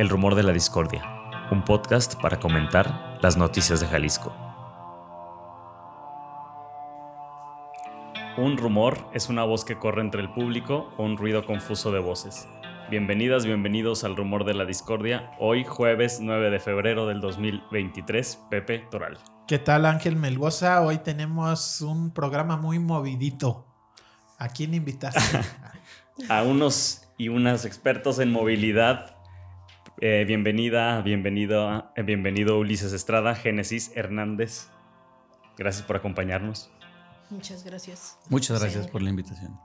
El Rumor de la Discordia, un podcast para comentar las noticias de Jalisco. Un rumor es una voz que corre entre el público o un ruido confuso de voces. Bienvenidas, bienvenidos al Rumor de la Discordia. Hoy, jueves 9 de febrero del 2023, Pepe Toral. ¿Qué tal, Ángel Melgoza? Hoy tenemos un programa muy movidito. ¿A quién invitaste? A unos y unas expertos en movilidad. Bienvenido Ulises Estrada, Génesis Hernández. Gracias por acompañarnos. Muchas gracias. Muchas gracias por la invitación.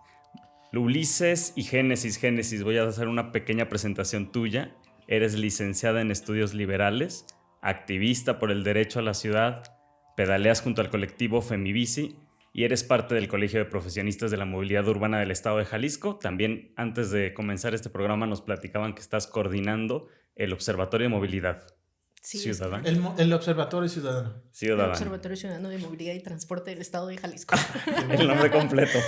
Ulises y Génesis, voy a hacer una pequeña presentación tuya. Eres licenciada en estudios liberales, activista por el derecho a la ciudad, pedaleas junto al colectivo Femibici y eres parte del Colegio de Profesionistas de la Movilidad Urbana del Estado de Jalisco. También, antes de comenzar este programa, nos platicaban que estás coordinando el Observatorio de Movilidad Ciudadana. El Observatorio Ciudadano. El Observatorio Ciudadano de Movilidad y Transporte del Estado de Jalisco. El nombre completo.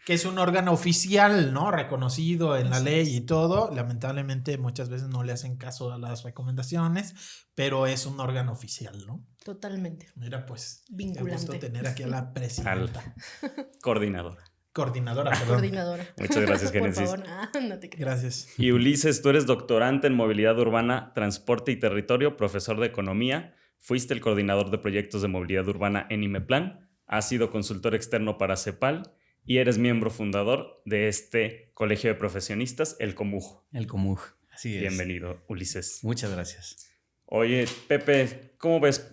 Que es un órgano oficial, ¿no? Reconocido en la ley y todo. Lamentablemente muchas veces no le hacen caso a las recomendaciones, pero es un órgano oficial, ¿no? Totalmente. Mira, pues, vinculante. Qué gusto tener aquí a la presidenta. Coordinadora. Coordinadora, perdón. Coordinadora. Muchas gracias, Génesis. Por favor, no te creas. Gracias. Y Ulises, tú eres doctorante en Movilidad Urbana, Transporte y Territorio, profesor de Economía, fuiste el coordinador de proyectos de movilidad urbana en IMEPLAN, has sido consultor externo para CEPAL y eres miembro fundador de este colegio de profesionistas, el COMUJ. El COMUJ, así es. Bienvenido, Ulises. Muchas gracias. Oye, Pepe, ¿cómo ves?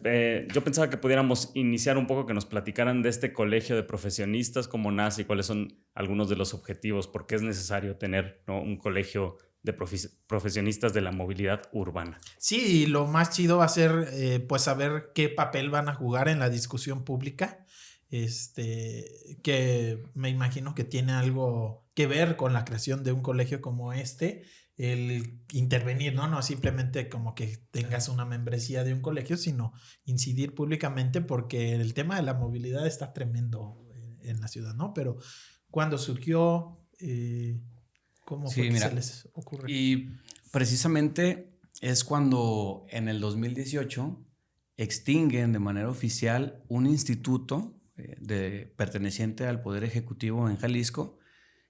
Yo pensaba que pudiéramos iniciar un poco, que nos platicaran de este colegio de profesionistas, cómo nace y cuáles son algunos de los objetivos, por qué es necesario tener, ¿no?, un colegio de profesionistas de la movilidad urbana. Sí, y lo más chido va a ser pues saber qué papel van a jugar en la discusión pública, que me imagino que tiene algo que ver con la creación de un colegio como el intervenir, ¿no? No simplemente como que tengas una membresía de un colegio, sino incidir públicamente, porque el tema de la movilidad está tremendo en la ciudad, ¿no? Pero ¿cuándo surgió? ¿Cómo fue que se les ocurre? Y precisamente es cuando en el 2018 extinguen de manera oficial un instituto perteneciente al Poder Ejecutivo en Jalisco,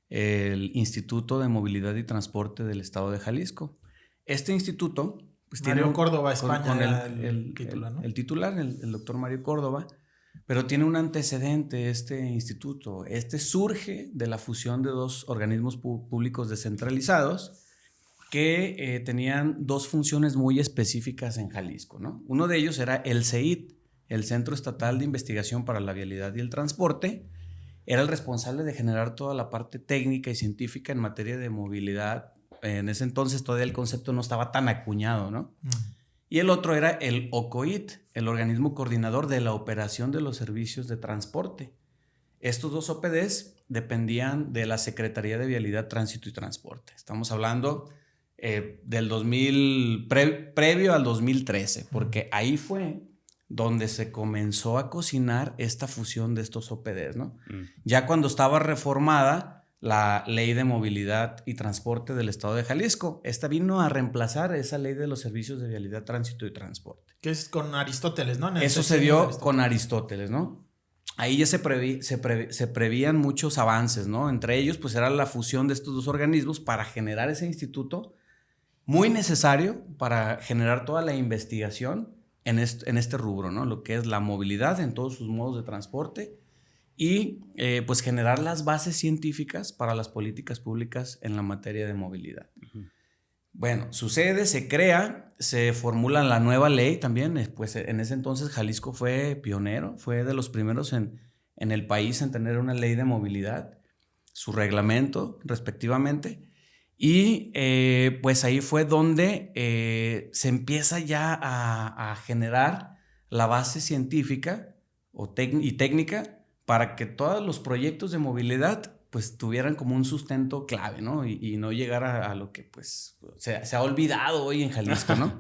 el Instituto de Movilidad y Transporte del Estado de Jalisco. Este instituto pues, Mario Córdoba, España, con el titular, ¿no? El titular, el doctor Mario Córdoba, pero tiene un antecedente este instituto. Surge de la fusión de dos organismos públicos descentralizados que tenían dos funciones muy específicas en Jalisco, ¿no? Uno de ellos era el CEIT, el Centro Estatal de Investigación para la Vialidad y el Transporte. Era el responsable de generar toda la parte técnica y científica en materia de movilidad. En ese entonces todavía el concepto no estaba tan acuñado, ¿no? Y el otro era el OCOIT, el organismo coordinador de la operación de los servicios de transporte. Estos dos OPDs dependían de la Secretaría de Vialidad, Tránsito y Transporte. Estamos hablando del 2000, previo al 2013, porque ahí fue donde se comenzó a cocinar esta fusión de estos OPDs, ¿no? Ya cuando estaba reformada la Ley de Movilidad y Transporte del Estado de Jalisco, esta vino a reemplazar esa Ley de los Servicios de Vialidad, Tránsito y Transporte. Que es con Aristóteles, ¿no? Eso se dio con Aristóteles, ¿no? Ahí ya se prevían muchos avances, ¿no? Entre ellos, pues era la fusión de estos dos organismos para generar ese instituto muy necesario para generar toda la investigación en este rubro, ¿no? Lo que es la movilidad en todos sus modos de transporte y pues generar las bases científicas para las políticas públicas en la materia de movilidad. Uh-huh. Bueno, sucede, se crea, se formula la nueva ley también, pues en ese entonces Jalisco fue pionero, fue de los primeros en el país en tener una ley de movilidad, su reglamento respectivamente. Y pues ahí fue donde se empieza ya a generar la base científica y técnica para que todos los proyectos de movilidad pues tuvieran como un sustento clave, ¿no? Y no llegara a lo que pues se ha olvidado hoy en Jalisco, ¿no?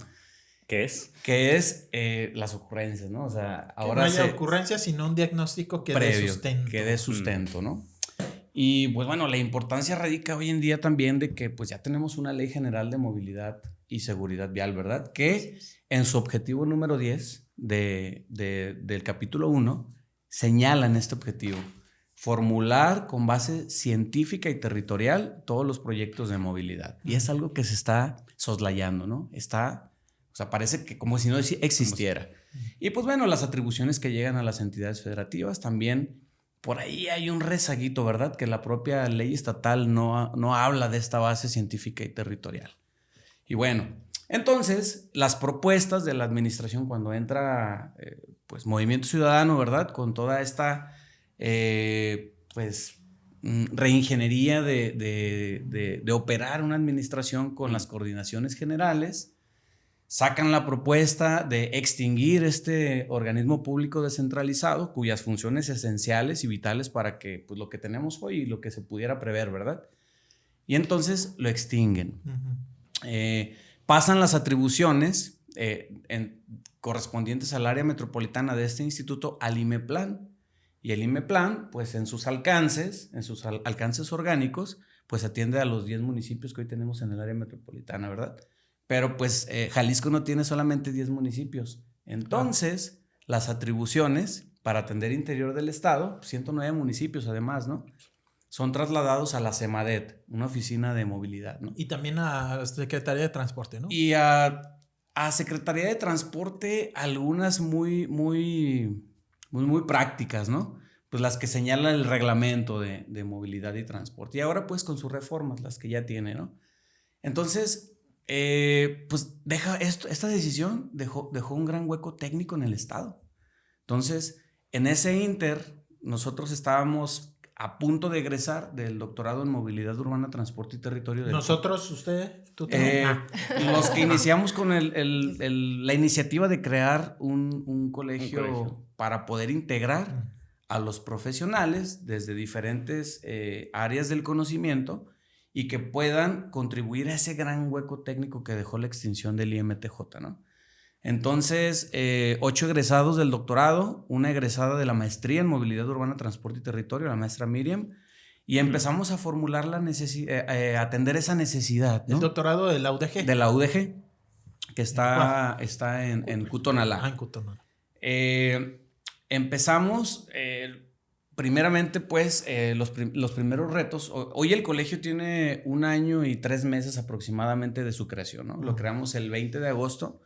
¿Qué es? Que es las ocurrencias, ¿no? O sea, ahora que no haya ocurrencias, sino un diagnóstico que dé sustento. Que dé sustento, ¿no? Y pues bueno, la importancia radica hoy en día también de que pues ya tenemos una ley general de movilidad y seguridad vial, ¿verdad? Que en su objetivo número 10 del capítulo 1 señalan este objetivo: formular con base científica y territorial todos los proyectos de movilidad. Y es algo que se está soslayando, ¿no? O sea, parece que como si no existiera. Y pues bueno, las atribuciones que llegan a las entidades federativas también, por ahí hay un rezaguito, ¿verdad? Que la propia ley estatal no habla de esta base científica y territorial. Y bueno, entonces las propuestas de la administración cuando entra pues Movimiento Ciudadano, ¿verdad? Con toda esta reingeniería de operar una administración con las coordinaciones generales, sacan la propuesta de extinguir este organismo público descentralizado cuyas funciones esenciales y vitales para que pues, lo que tenemos hoy y lo que se pudiera prever, ¿verdad? Y entonces lo extinguen. Pasan las atribuciones correspondientes al área metropolitana de este instituto al IMEPLAN. Y el IMEPLAN, pues en sus alcances orgánicos, pues atiende a los 10 municipios que hoy tenemos en el área metropolitana, ¿verdad? Pero pues Jalisco no tiene solamente 10 municipios. Entonces, las atribuciones para atender interior del estado, 109 municipios además, ¿no? Son trasladados a la CEMADET, una oficina de movilidad, ¿no? Y también a Secretaría de Transporte, ¿no? Y a Secretaría de Transporte, algunas muy prácticas, ¿no? Pues las que señalan el reglamento de movilidad y transporte. Y ahora pues con sus reformas, las que ya tiene, ¿no? Entonces, pues esta decisión dejó un gran hueco técnico en el estado. Entonces, en ese ínter, nosotros estábamos a punto de egresar del doctorado en movilidad urbana, transporte y territorio. ¿Nosotros? ¿Usted? ¿Tú? Los que iniciamos con la iniciativa de crear un colegio para poder integrar a los profesionales desde diferentes áreas del conocimiento y que puedan contribuir a ese gran hueco técnico que dejó la extinción del IMTJ, ¿no? Entonces, 8 egresados del doctorado, una egresada de la maestría en movilidad urbana, transporte y territorio, la maestra Miriam, y empezamos a formular atender esa necesidad, ¿no? ¿El doctorado de la UDG? De la UDG, que está en Cutonalá. En Cutonalá. Empezamos, primeramente, pues, los primeros retos. Hoy el colegio tiene 1 año y 3 meses aproximadamente de su creación, ¿no? Lo creamos el 20 de agosto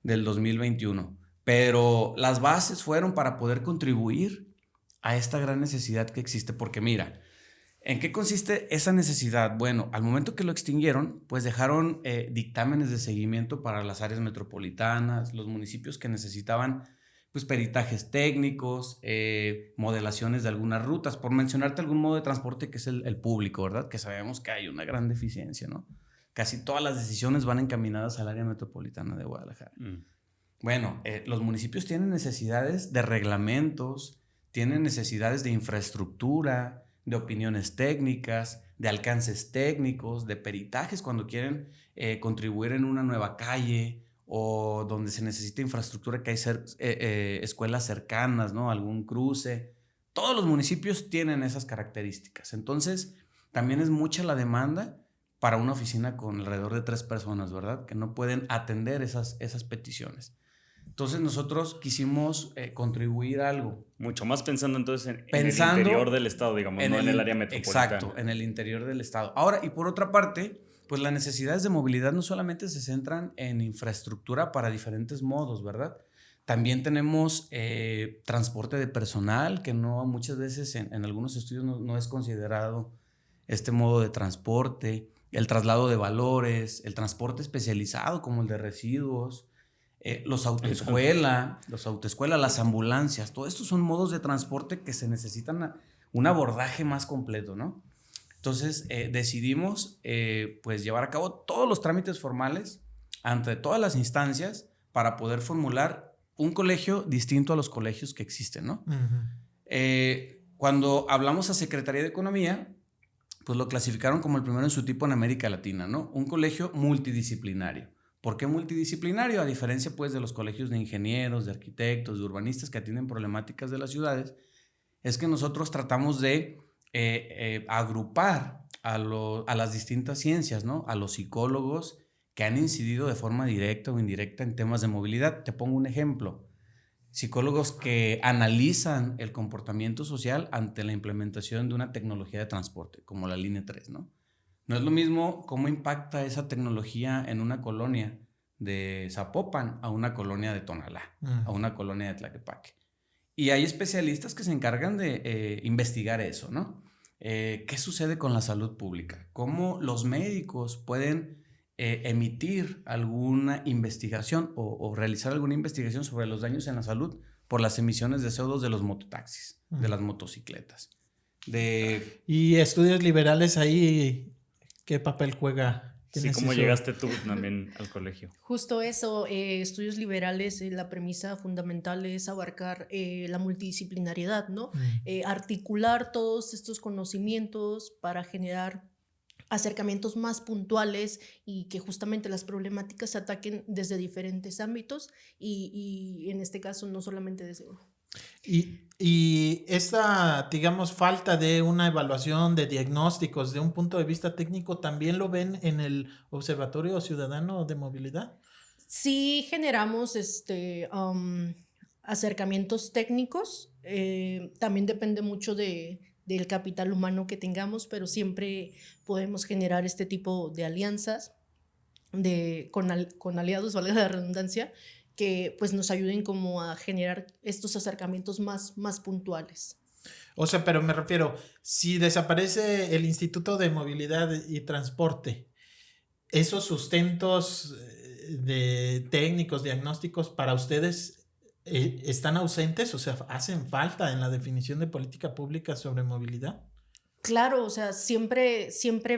del 2021. Pero las bases fueron para poder contribuir a esta gran necesidad que existe. Porque mira, ¿en qué consiste esa necesidad? Bueno, al momento que lo extinguieron, pues dejaron dictámenes de seguimiento para las áreas metropolitanas, los municipios que necesitaban pues peritajes técnicos, modelaciones de algunas rutas, por mencionarte algún modo de transporte que es el público, ¿verdad? Que sabemos que hay una gran deficiencia, ¿no? Casi todas las decisiones van encaminadas al área metropolitana de Guadalajara. Bueno, los municipios tienen necesidades de reglamentos, tienen necesidades de infraestructura, de opiniones técnicas, de alcances técnicos, de peritajes cuando quieren contribuir en una nueva calle o donde se necesita infraestructura, que hay escuelas cercanas, ¿no? Algún cruce. Todos los municipios tienen esas características. Entonces, también es mucha la demanda para una oficina con alrededor de 3 personas, ¿verdad? Que no pueden atender esas peticiones. Entonces nosotros quisimos contribuir a algo. Mucho más pensando entonces en el interior del estado, digamos, no en el área metropolitana. Exacto, en el interior del estado. Ahora, y por otra parte, pues las necesidades de movilidad no solamente se centran en infraestructura para diferentes modos, ¿verdad? También tenemos transporte de personal, que no muchas veces en algunos estudios no es considerado este modo de transporte, el traslado de valores, el transporte especializado como el de residuos, los autoescuela, las ambulancias, todo esto son modos de transporte que se necesitan un abordaje más completo, ¿no? Entonces decidimos pues llevar a cabo todos los trámites formales ante todas las instancias para poder formular un colegio distinto a los colegios que existen, ¿no? Cuando hablamos a Secretaría de Economía, pues lo clasificaron como el primero en su tipo en América Latina, ¿no? Un colegio multidisciplinario. ¿Por qué multidisciplinario? A diferencia pues de los colegios de ingenieros, de arquitectos, de urbanistas que atienden problemáticas de las ciudades, es que nosotros tratamos de agrupar a las distintas ciencias, ¿no? A los psicólogos que han incidido de forma directa o indirecta en temas de movilidad. Te pongo un ejemplo. Psicólogos que analizan el comportamiento social ante la implementación de una tecnología de transporte, como la línea 3, ¿no? No es lo mismo cómo impacta esa tecnología en una colonia de Zapopan a una colonia de Tonalá, a una colonia de Tlaquepaque. Y hay especialistas que se encargan de investigar eso, ¿no? ¿Qué sucede con la salud pública? ¿Cómo los médicos pueden emitir alguna investigación o realizar alguna investigación sobre los daños en la salud por las emisiones de CO2 de los mototaxis, de las motocicletas? ¿Y estudios liberales ahí qué papel juega? Sí, ¿cómo llegaste tú también al colegio? Justo eso, estudios liberales, la premisa fundamental es abarcar la multidisciplinariedad, ¿no? Articular todos estos conocimientos para generar acercamientos más puntuales y que justamente las problemáticas se ataquen desde diferentes ámbitos y en este caso no solamente desde uno. Y esta, digamos, falta de una evaluación de diagnósticos de un punto de vista técnico, ¿también lo ven en el Observatorio Ciudadano de Movilidad? Sí generamos acercamientos técnicos, también depende mucho del capital humano que tengamos, pero siempre podemos generar este tipo de alianzas con aliados, valga la redundancia, que pues nos ayuden como a generar estos acercamientos más puntuales. O sea, pero me refiero, si desaparece el Instituto de Movilidad y Transporte, esos sustentos de técnicos, diagnósticos, para ustedes están ausentes, o sea, hacen falta en la definición de política pública sobre movilidad. Claro, o sea, siempre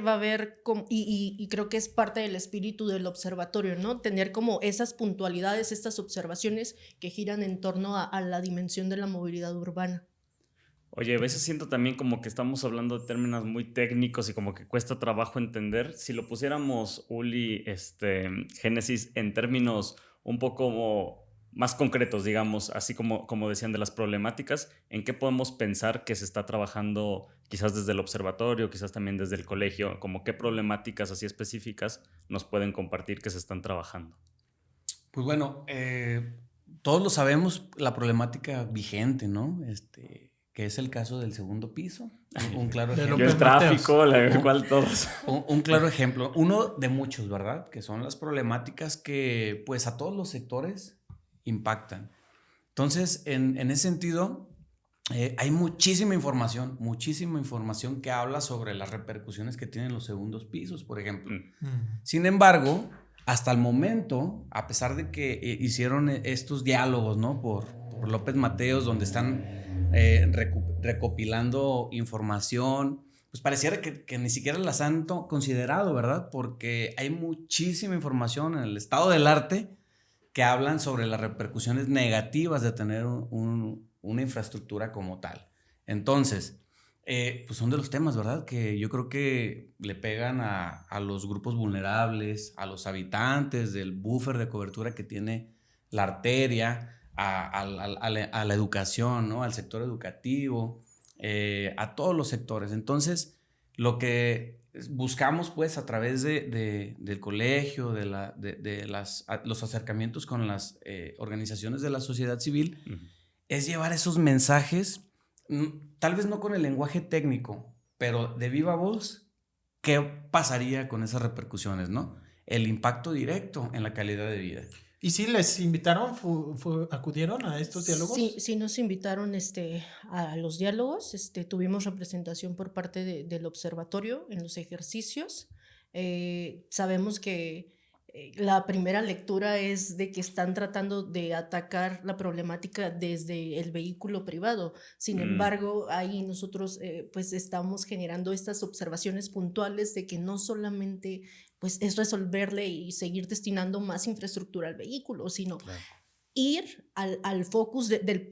va a haber, y creo que es parte del espíritu del observatorio, ¿no? Tener como esas puntualidades, estas observaciones que giran en torno a la dimensión de la movilidad urbana. Oye, a veces siento también como que estamos hablando de términos muy técnicos y como que cuesta trabajo entender. Si lo pusiéramos, Uli, Génesis, en términos un poco más concretos, digamos, así como decían de las problemáticas, ¿en qué podemos pensar que se está trabajando quizás desde el observatorio, quizás también desde el colegio? Como qué problemáticas así específicas nos pueden compartir que se están trabajando. Pues bueno, todos lo sabemos, la problemática vigente, ¿no? Que es el caso del segundo piso. Un claro ejemplo. Yo el tráfico, la cual todos. Un claro ejemplo, uno de muchos, ¿verdad? Que son las problemáticas que pues a todos los sectores impactan. Entonces, en ese sentido, hay muchísima información que habla sobre las repercusiones que tienen los segundos pisos, por ejemplo. Sin embargo, hasta el momento, a pesar de que hicieron estos diálogos, ¿no? por López Mateos, donde están recopilando información, pues pareciera que ni siquiera las han considerado, ¿verdad? Porque hay muchísima información en el estado del arte que hablan sobre las repercusiones negativas de tener una infraestructura como tal. Entonces, pues son de los temas, ¿verdad? Que yo creo que le pegan a los grupos vulnerables, a los habitantes del buffer de cobertura que tiene la arteria, a la educación, ¿no? Al sector educativo, a todos los sectores. Entonces, lo que buscamos pues a través del colegio, los acercamientos con las organizaciones de la sociedad civil, es llevar esos mensajes, tal vez no con el lenguaje técnico, pero de viva voz, ¿qué pasaría con esas repercusiones, no? El impacto directo en la calidad de vida. ¿Y si les invitaron, acudieron a estos diálogos? Sí nos invitaron a los diálogos, tuvimos representación por parte del observatorio en los ejercicios. Sabemos que la primera lectura es de que están tratando de atacar la problemática desde el vehículo privado. Sin embargo, ahí nosotros pues estamos generando estas observaciones puntuales de que no solamente pues es resolverle y seguir destinando más infraestructura al vehículo, sino ir al focus del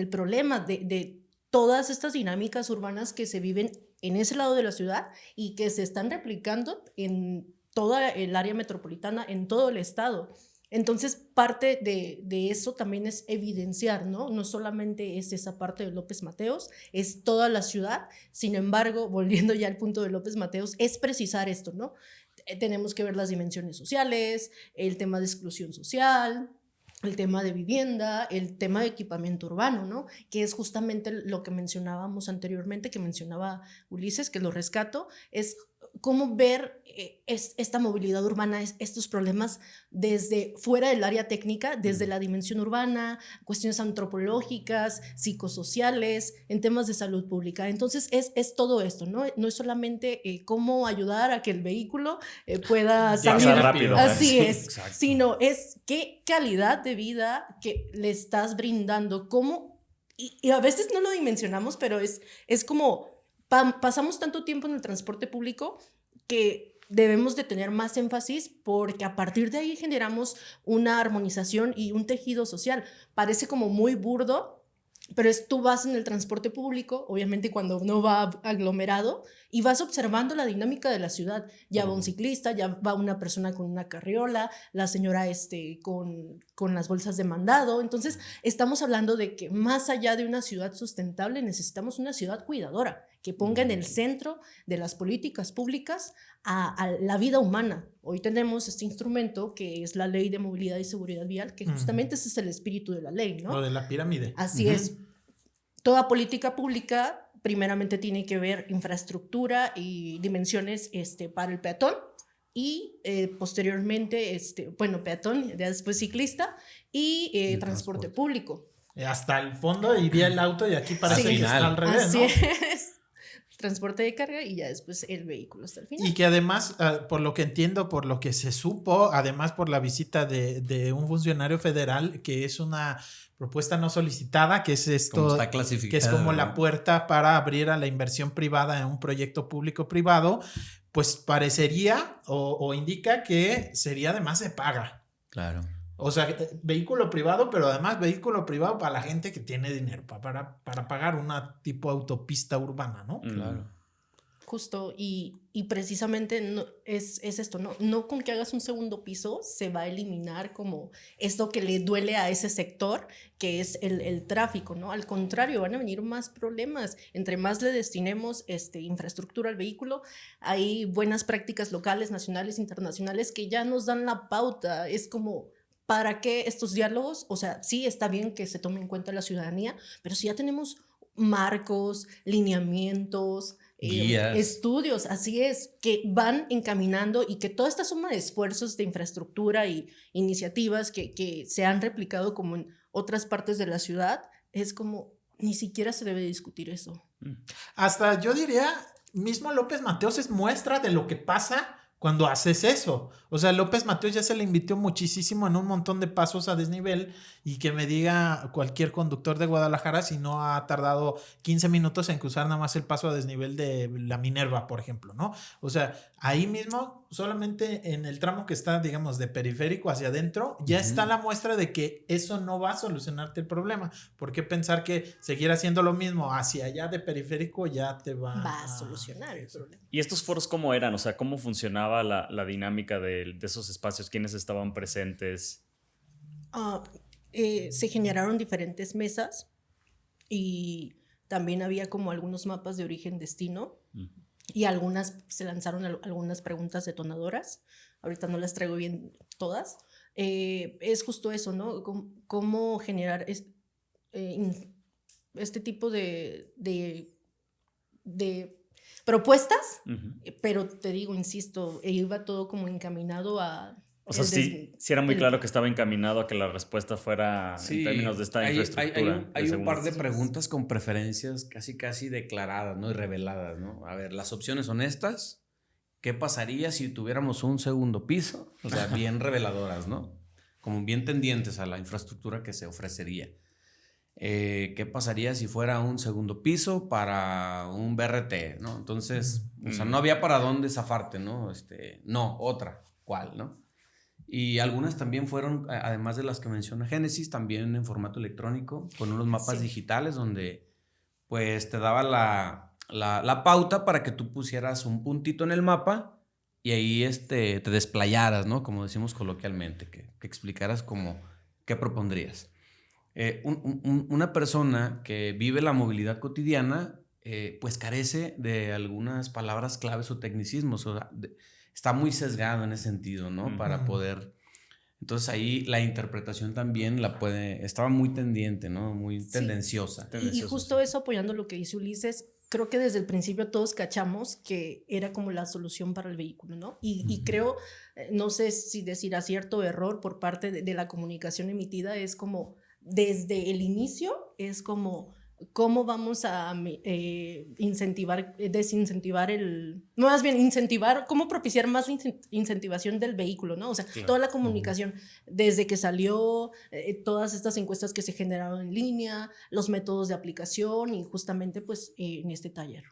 problema, de todas estas dinámicas urbanas que se viven en ese lado de la ciudad y que se están replicando en toda el área metropolitana, en todo el estado. Entonces, parte de eso también es evidenciar, ¿no? No solamente es esa parte de López Mateos, es toda la ciudad. Sin embargo, volviendo ya al punto de López Mateos, es precisar esto, ¿no? tenemos que ver las dimensiones sociales, el tema de exclusión social, el tema de vivienda, el tema de equipamiento urbano, ¿no? Que es justamente lo que mencionábamos anteriormente, que mencionaba Ulises, que lo rescato, es cómo ver esta movilidad urbana, estos problemas desde fuera del área técnica, desde la dimensión urbana, cuestiones antropológicas, psicosociales, en temas de salud pública. Entonces es todo esto, ¿no? No es solamente cómo ayudar a que el vehículo pueda salir rápido. así Sí, es, exacto. sino es qué calidad de vida que le estás brindando, cómo, y a veces no lo dimensionamos, pero es como pasamos tanto tiempo en el transporte público que debemos de tener más énfasis porque a partir de ahí generamos una armonización y un tejido social. Parece como muy burdo, pero tú vas en el transporte público, obviamente cuando no va aglomerado, y vas observando la dinámica de la ciudad. Ya va un ciclista, ya va una persona con una carriola, la señora con las bolsas de mandado. Entonces, estamos hablando de que más allá de una ciudad sustentable, necesitamos una ciudad cuidadora, que ponga en el centro de las políticas públicas a la vida humana. Hoy tenemos este instrumento que es la Ley de Movilidad y Seguridad Vial, que justamente ese es el espíritu de la ley, ¿no? Lo de la pirámide. Así es. Toda política pública primeramente tiene que ver infraestructura y dimensiones para el peatón y posteriormente, peatón, ya después ciclista y transporte público. Hasta el fondo iría el auto y aquí parece que está al revés, así ¿no? es. Transporte de carga y ya después el vehículo hasta el final. Y que además, por lo que entiendo, por lo que se supo, además por la visita de un funcionario federal, que es una propuesta no solicitada, que es esto, como está clasificada, que es como ¿no? la puerta para abrir a la inversión privada en un proyecto público-privado, pues parecería o indica que sería además de paga. Claro. O sea, vehículo privado, pero además vehículo privado para la gente que tiene dinero, para pagar una tipo autopista urbana, ¿no? Claro. Justo, y precisamente no, es esto, ¿no? No con que hagas un segundo piso se va a eliminar como esto que le duele a ese sector, que es el tráfico, ¿no? Al contrario, van a venir más problemas. Entre más le destinemos infraestructura al vehículo, hay buenas prácticas locales, nacionales, internacionales que ya nos dan la pauta. Es como, ¿para qué estos diálogos? O sea, sí está bien que se tome en cuenta la ciudadanía, pero si ya tenemos marcos, lineamientos, estudios, así es, que van encaminando y que toda esta suma de esfuerzos de infraestructura y iniciativas que se han replicado como en otras partes de la ciudad, es como, ni siquiera se debe discutir eso. Hasta yo diría, mismo López Mateos es muestra de lo que pasa cuando haces eso. O sea, López Mateos ya se le invirtió muchísimo en un montón de pasos a desnivel, y que me diga cualquier conductor de Guadalajara si no ha tardado 15 minutos en cruzar nada más el paso a desnivel de la Minerva, por ejemplo, ¿no? O sea, ahí mismo, solamente en el tramo que está, digamos, de periférico hacia adentro, ya está la muestra de que eso no va a solucionarte el problema. ¿Por qué pensar que seguir haciendo lo mismo hacia allá de periférico ya te va a solucionar el problema? ¿Y estos foros cómo eran? O sea, ¿cómo funcionaba la dinámica de esos espacios? ¿Quiénes estaban presentes? Se generaron diferentes mesas y también había como algunos mapas de origen-destino y se lanzaron algunas preguntas detonadoras. Ahorita no las traigo bien todas. Es justo eso, ¿no? Cómo generar este tipo de propuestas, pero te digo, insisto, iba todo como encaminado a... O sea, sí era muy claro que estaba encaminado a que la respuesta fuera en términos de esta infraestructura. Hay un par de preguntas con preferencias casi declaradas, ¿no? Y reveladas, ¿no? A ver, las opciones son estas. ¿Qué pasaría si tuviéramos un segundo piso? O sea, bien reveladoras, ¿no? Como bien tendientes a la infraestructura que se ofrecería. ¿Qué pasaría si fuera un segundo piso para un BRT, ¿no? Entonces, o sea, no había para dónde zafarte, ¿no? No, otra, ¿cuál, no? Y algunas también fueron, además de las que menciona Génesis, también en formato electrónico, con unos mapas digitales donde pues te daba la pauta para que tú pusieras un puntito en el mapa y ahí te desplayaras, ¿no? Como decimos coloquialmente, que explicaras como qué propondrías. Una persona que vive la movilidad cotidiana pues carece de algunas palabras claves o tecnicismos. O sea, está muy sesgado en ese sentido, ¿no? Para poder... Entonces ahí la interpretación también estaba muy tendiente, ¿no? Muy tendenciosa. Y justo eso, apoyando lo que dice Ulises, creo que desde el principio todos cachamos que era como la solución para el vehículo, ¿no? Y creo, no sé si decir acierto o error por parte de la comunicación emitida, es como, desde el inicio, es como... ¿Cómo vamos a incentivar, no, más bien incentivar, cómo propiciar más incentivación del vehículo, ¿no? O sea, toda la comunicación, desde que salió, todas estas encuestas que se generaron en línea, los métodos de aplicación y justamente pues en este taller.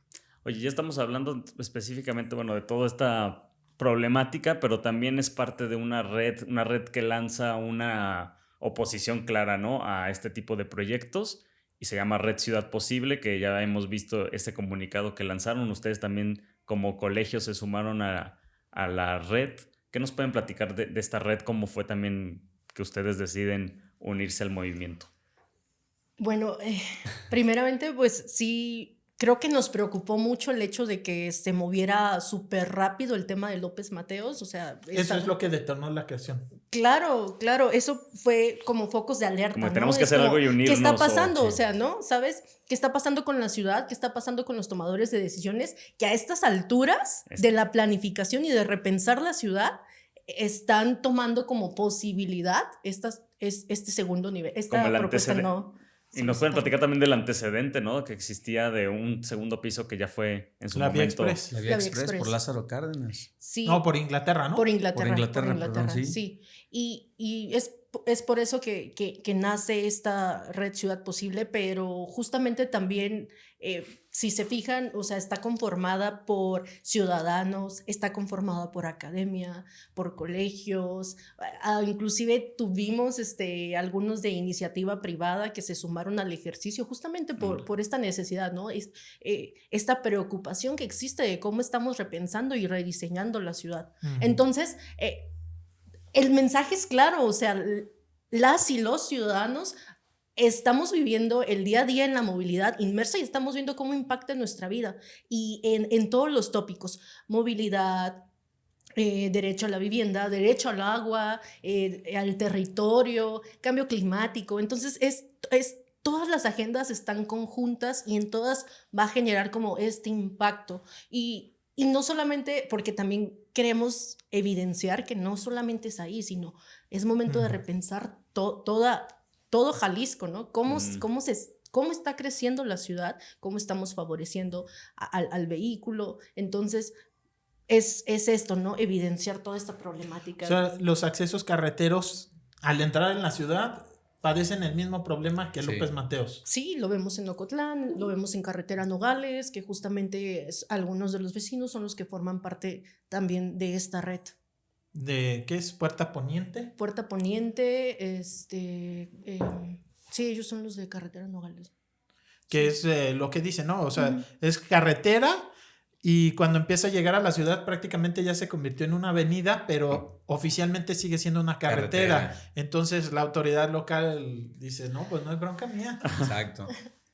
Oye, ya estamos hablando específicamente, bueno, de toda esta problemática, pero también es parte de una red que lanza una oposición clara, ¿no? A este tipo de proyectos. Y se llama Red Ciudad Posible, que ya hemos visto este comunicado que lanzaron. Ustedes también como colegio se sumaron a la red. ¿Qué nos pueden platicar de esta red? ¿Cómo fue también que ustedes deciden unirse al movimiento? Bueno, primeramente pues sí, creo que nos preocupó mucho el hecho de que se moviera súper rápido el tema de López Mateos. O sea, eso es lo que detonó la creación. Claro, eso fue como focos de alerta. Como ¿no? tenemos que hacer algo y unirnos. ¿Qué está pasando? O sea, ¿no? ¿Sabes? ¿Qué está pasando con la ciudad? ¿Qué está pasando con los tomadores de decisiones? Que a estas alturas de la planificación y de repensar la ciudad están tomando como posibilidad este segundo nivel. Esta propuesta no... Y nos pueden platicar también del antecedente, ¿no? Que existía de un segundo piso que ya fue en su momento. La Vía Express por Lázaro Cárdenas. Sí. No, por Inglaterra, ¿no? Por Inglaterra, perdón, sí. Y es por eso que nace esta Red Ciudad Posible, pero justamente también, si se fijan, o sea, está conformada por ciudadanos, está conformada por academia, por colegios, inclusive tuvimos algunos de iniciativa privada que se sumaron al ejercicio justamente por esta necesidad, ¿no? Esta preocupación que existe de cómo estamos repensando y rediseñando la ciudad. Entonces, el mensaje es claro, o sea, las y los ciudadanos estamos viviendo el día a día en la movilidad inmersa y estamos viendo cómo impacta en nuestra vida y en todos los tópicos: movilidad, derecho a la vivienda, derecho al agua, al territorio, cambio climático. Entonces, todas las agendas están conjuntas y en todas va a generar como este impacto. Y no solamente porque también queremos evidenciar que no solamente es ahí, sino es momento de repensar todo Jalisco, ¿no? ¿Cómo está creciendo la ciudad? ¿Cómo estamos favoreciendo al vehículo? Entonces, es esto, ¿no? Evidenciar toda esta problemática. O sea, los accesos carreteros al entrar en la ciudad padecen el mismo problema que López Mateos. Sí, lo vemos en Ocotlán, lo vemos en Carretera Nogales, que justamente algunos de los vecinos son los que forman parte también de esta red. ¿De qué es? ¿Puerta Poniente? Puerta Poniente, sí, ellos son los de Carretera Nogales. Que es lo que dicen, ¿no? O sea, es carretera y cuando empieza a llegar a la ciudad prácticamente ya se convirtió en una avenida, pero oficialmente sigue siendo una carretera. Entonces la autoridad local dice, no, pues no es bronca mía. Exacto.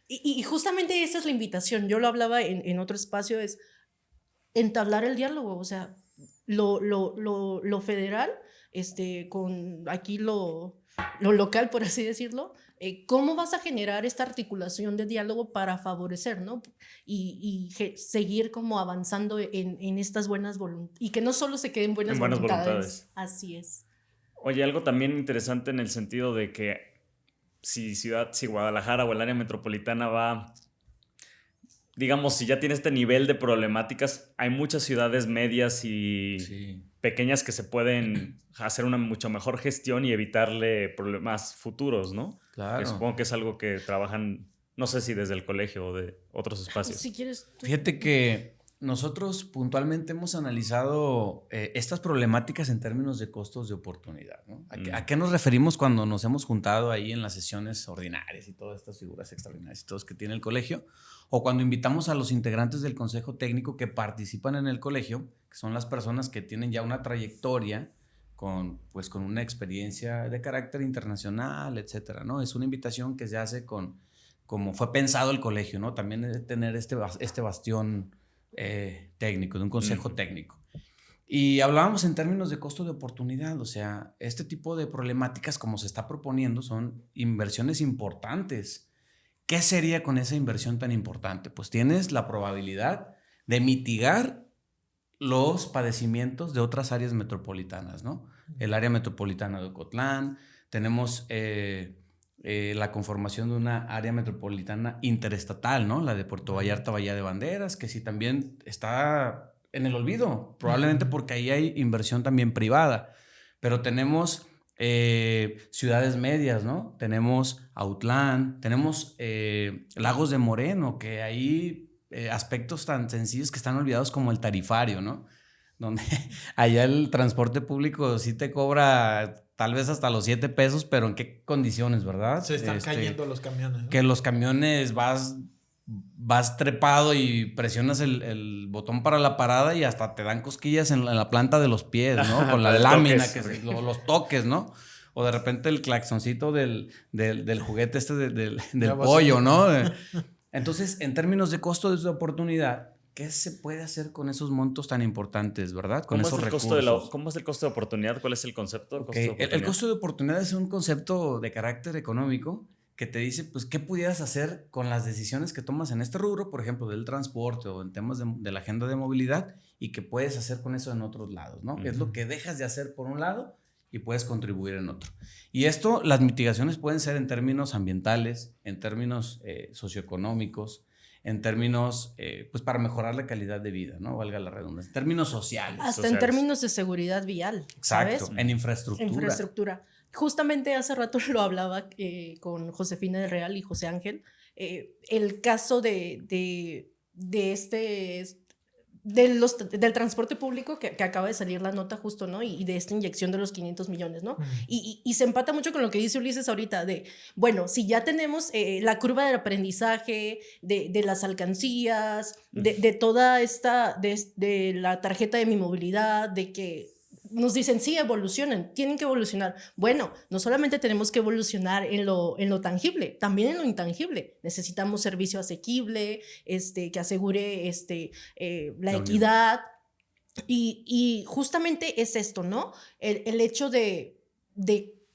Y justamente esa es la invitación. Yo lo hablaba en otro espacio, es entablar el diálogo, o sea, lo federal, con aquí lo local, por así decirlo. ¿Cómo vas a generar esta articulación de diálogo para favorecer, ¿no? Y seguir como avanzando en estas buenas voluntades y que no solo se queden buenas voluntades. Así es. Oye, algo también interesante en el sentido de que si Guadalajara o el área metropolitana va, digamos, si ya tiene este nivel de problemáticas, hay muchas ciudades medias y pequeñas que se pueden hacer una mucho mejor gestión y evitarle problemas futuros, ¿no? Claro. Que supongo que es algo que trabajan, no sé si desde el colegio o de otros espacios. Si quieres tú. Fíjate que nosotros puntualmente hemos analizado estas problemáticas en términos de costos de oportunidad, ¿no? ¿A qué nos referimos cuando nos hemos juntado ahí en las sesiones ordinarias y todas estas figuras extraordinarias y todos que tiene el colegio? O cuando invitamos a los integrantes del consejo técnico que participan en el colegio, que son las personas que tienen ya una trayectoria con una experiencia de carácter internacional, etcétera, ¿no? Es una invitación que se hace como fue pensado el colegio, ¿no? También de tener este bastión técnico, de un consejo técnico. Y hablábamos en términos de costo de oportunidad, o sea, este tipo de problemáticas como se está proponiendo son inversiones importantes. ¿Qué sería con esa inversión tan importante? Pues tienes la probabilidad de mitigar los padecimientos de otras áreas metropolitanas, ¿no? El área metropolitana de Ocotlán, tenemos la conformación de una área metropolitana interestatal, ¿no? La de Puerto Vallarta, Bahía de Banderas, que sí también está en el olvido, probablemente porque ahí hay inversión también privada, pero tenemos ciudades medias, ¿no? Tenemos Autlán, tenemos Lagos de Moreno, que hay aspectos tan sencillos que están olvidados como el tarifario, ¿no? Donde allá el transporte público sí te cobra tal vez hasta los 7 pesos, pero ¿en qué condiciones, verdad? Se están cayendo los camiones, ¿no? Que los camiones vas trepado y presionas el botón para la parada y hasta te dan cosquillas en la planta de los pies, ¿no? Con la lámina, los toques, ¿no? O de repente el claxoncito del juguete del pollo, ¿no? Entonces, en términos de costo de oportunidad, ¿qué se puede hacer con esos montos tan importantes, verdad? Con esos recursos. ¿Cómo es el costo de oportunidad? ¿Cuál es el concepto? Okay. El costo de oportunidad es un concepto de carácter económico que te dice, pues, qué pudieras hacer con las decisiones que tomas en este rubro, por ejemplo, del transporte o en temas de la agenda de movilidad, y qué puedes hacer con eso en otros lados, ¿no? Es lo que dejas de hacer por un lado y puedes contribuir en otro. Y esto, las mitigaciones pueden ser en términos ambientales, en términos socioeconómicos, en términos, pues, para mejorar la calidad de vida, ¿no? Valga la redundancia. En términos sociales. Hasta en términos de seguridad vial. Exacto, ¿sabes? en infraestructura. Justamente hace rato lo hablaba con Josefina del Real y José Ángel. El caso del transporte público que acaba de salir la nota justo, ¿no? Y de esta inyección de los 500 millones, ¿no? Y se empata mucho con lo que dice Ulises ahorita de, bueno, si ya tenemos la curva del aprendizaje, de las alcancías, de toda esta, de la tarjeta de mi movilidad, de que nos dicen, sí, evolucionen, tienen que evolucionar. Bueno, no solamente tenemos que evolucionar en lo tangible, también en lo intangible. Necesitamos servicio asequible, que asegure la equidad. Y justamente es esto, ¿no? El hecho de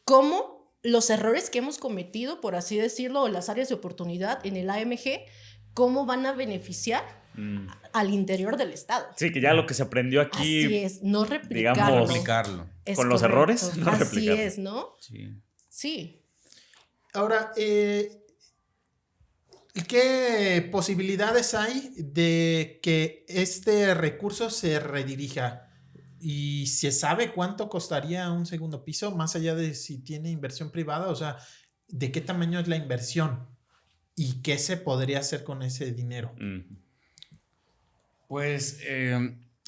cómo los errores que hemos cometido, por así decirlo, o las áreas de oportunidad en el AMG, cómo van a beneficiar al interior del Estado. Sí, que ya lo que se aprendió aquí... Así es, no replicarlo. Digamos, replicarlo. Con los errores, no así replicarlo. es, ¿no? Sí. Ahora, ¿qué posibilidades hay de que este recurso se redirija? ¿Y se sabe cuánto costaría un segundo piso, más allá de si tiene inversión privada? O sea, ¿de qué tamaño es la inversión? ¿Y qué se podría hacer con ese dinero? Pues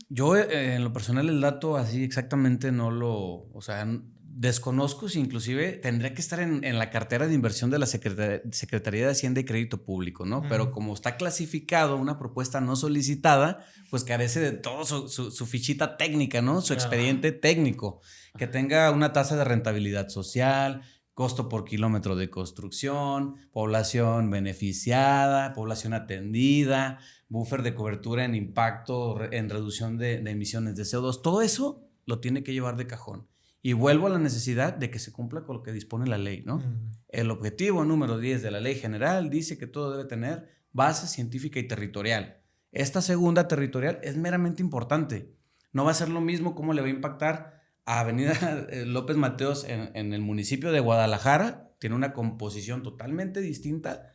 yo en lo personal el dato así exactamente o sea, desconozco si inclusive tendría que estar en la cartera de inversión de la Secretaría de Hacienda y Crédito Público, ¿no? Pero como está clasificado una propuesta no solicitada, pues carece de todo su fichita técnica, ¿no? Su expediente técnico, que tenga una tasa de rentabilidad social, costo por kilómetro de construcción, población beneficiada, población atendida, buffer de cobertura en impacto, en reducción de emisiones de CO2. Todo eso lo tiene que llevar de cajón. Y vuelvo a la necesidad de que se cumpla con lo que dispone la ley, ¿no? El objetivo número 10 de la ley general dice que todo debe tener base científica y territorial. Esta segunda territorial es meramente importante. No va a ser lo mismo cómo le va a impactar a Avenida López Mateos en el municipio de Guadalajara. Tiene una composición totalmente distinta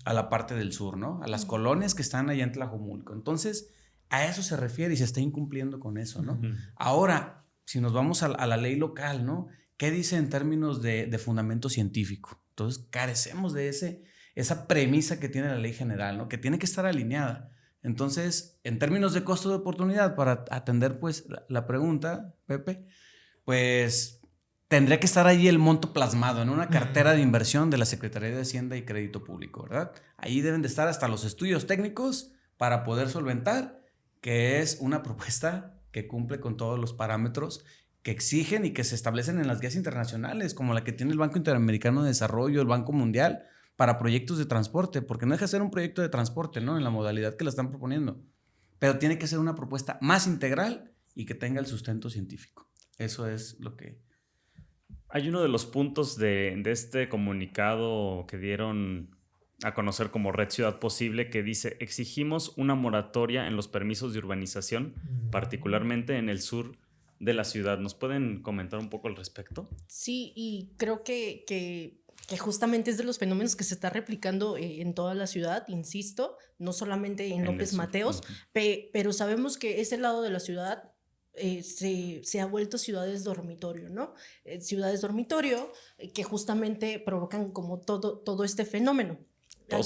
a la parte del sur, ¿no? A las colonias que están allá en Tlajomulco. Entonces, a eso se refiere y se está incumpliendo con eso, ¿no? Ahora, si nos vamos a la ley local, ¿no? ¿Qué dice en términos de fundamento científico? Entonces, carecemos de esa premisa que tiene la ley general, ¿no? Que tiene que estar alineada. Entonces, en términos de costo de oportunidad, para atender, pues, la pregunta, Pepe, pues tendría que estar ahí el monto plasmado en una cartera de inversión de la Secretaría de Hacienda y Crédito Público, ¿verdad? Ahí deben de estar hasta los estudios técnicos para poder solventar que es una propuesta que cumple con todos los parámetros que exigen y que se establecen en las guías internacionales, como la que tiene el Banco Interamericano de Desarrollo, el Banco Mundial, para proyectos de transporte, porque no deja de ser un proyecto de transporte, ¿no? En la modalidad que la están proponiendo, pero tiene que ser una propuesta más integral y que tenga el sustento científico. Eso es lo que... Hay uno de los puntos de este comunicado que dieron a conocer como Red Ciudad Posible que dice: exigimos una moratoria en los permisos de urbanización, particularmente en el sur de la ciudad. ¿Nos pueden comentar un poco al respecto? Sí, y creo que justamente es de los fenómenos que se está replicando en toda la ciudad, insisto, no solamente en López Mateos, pero sabemos que ese lado de la ciudad se ha vuelto ciudades dormitorio, ¿no? Ciudades dormitorio que justamente provocan como todo este fenómeno. Todos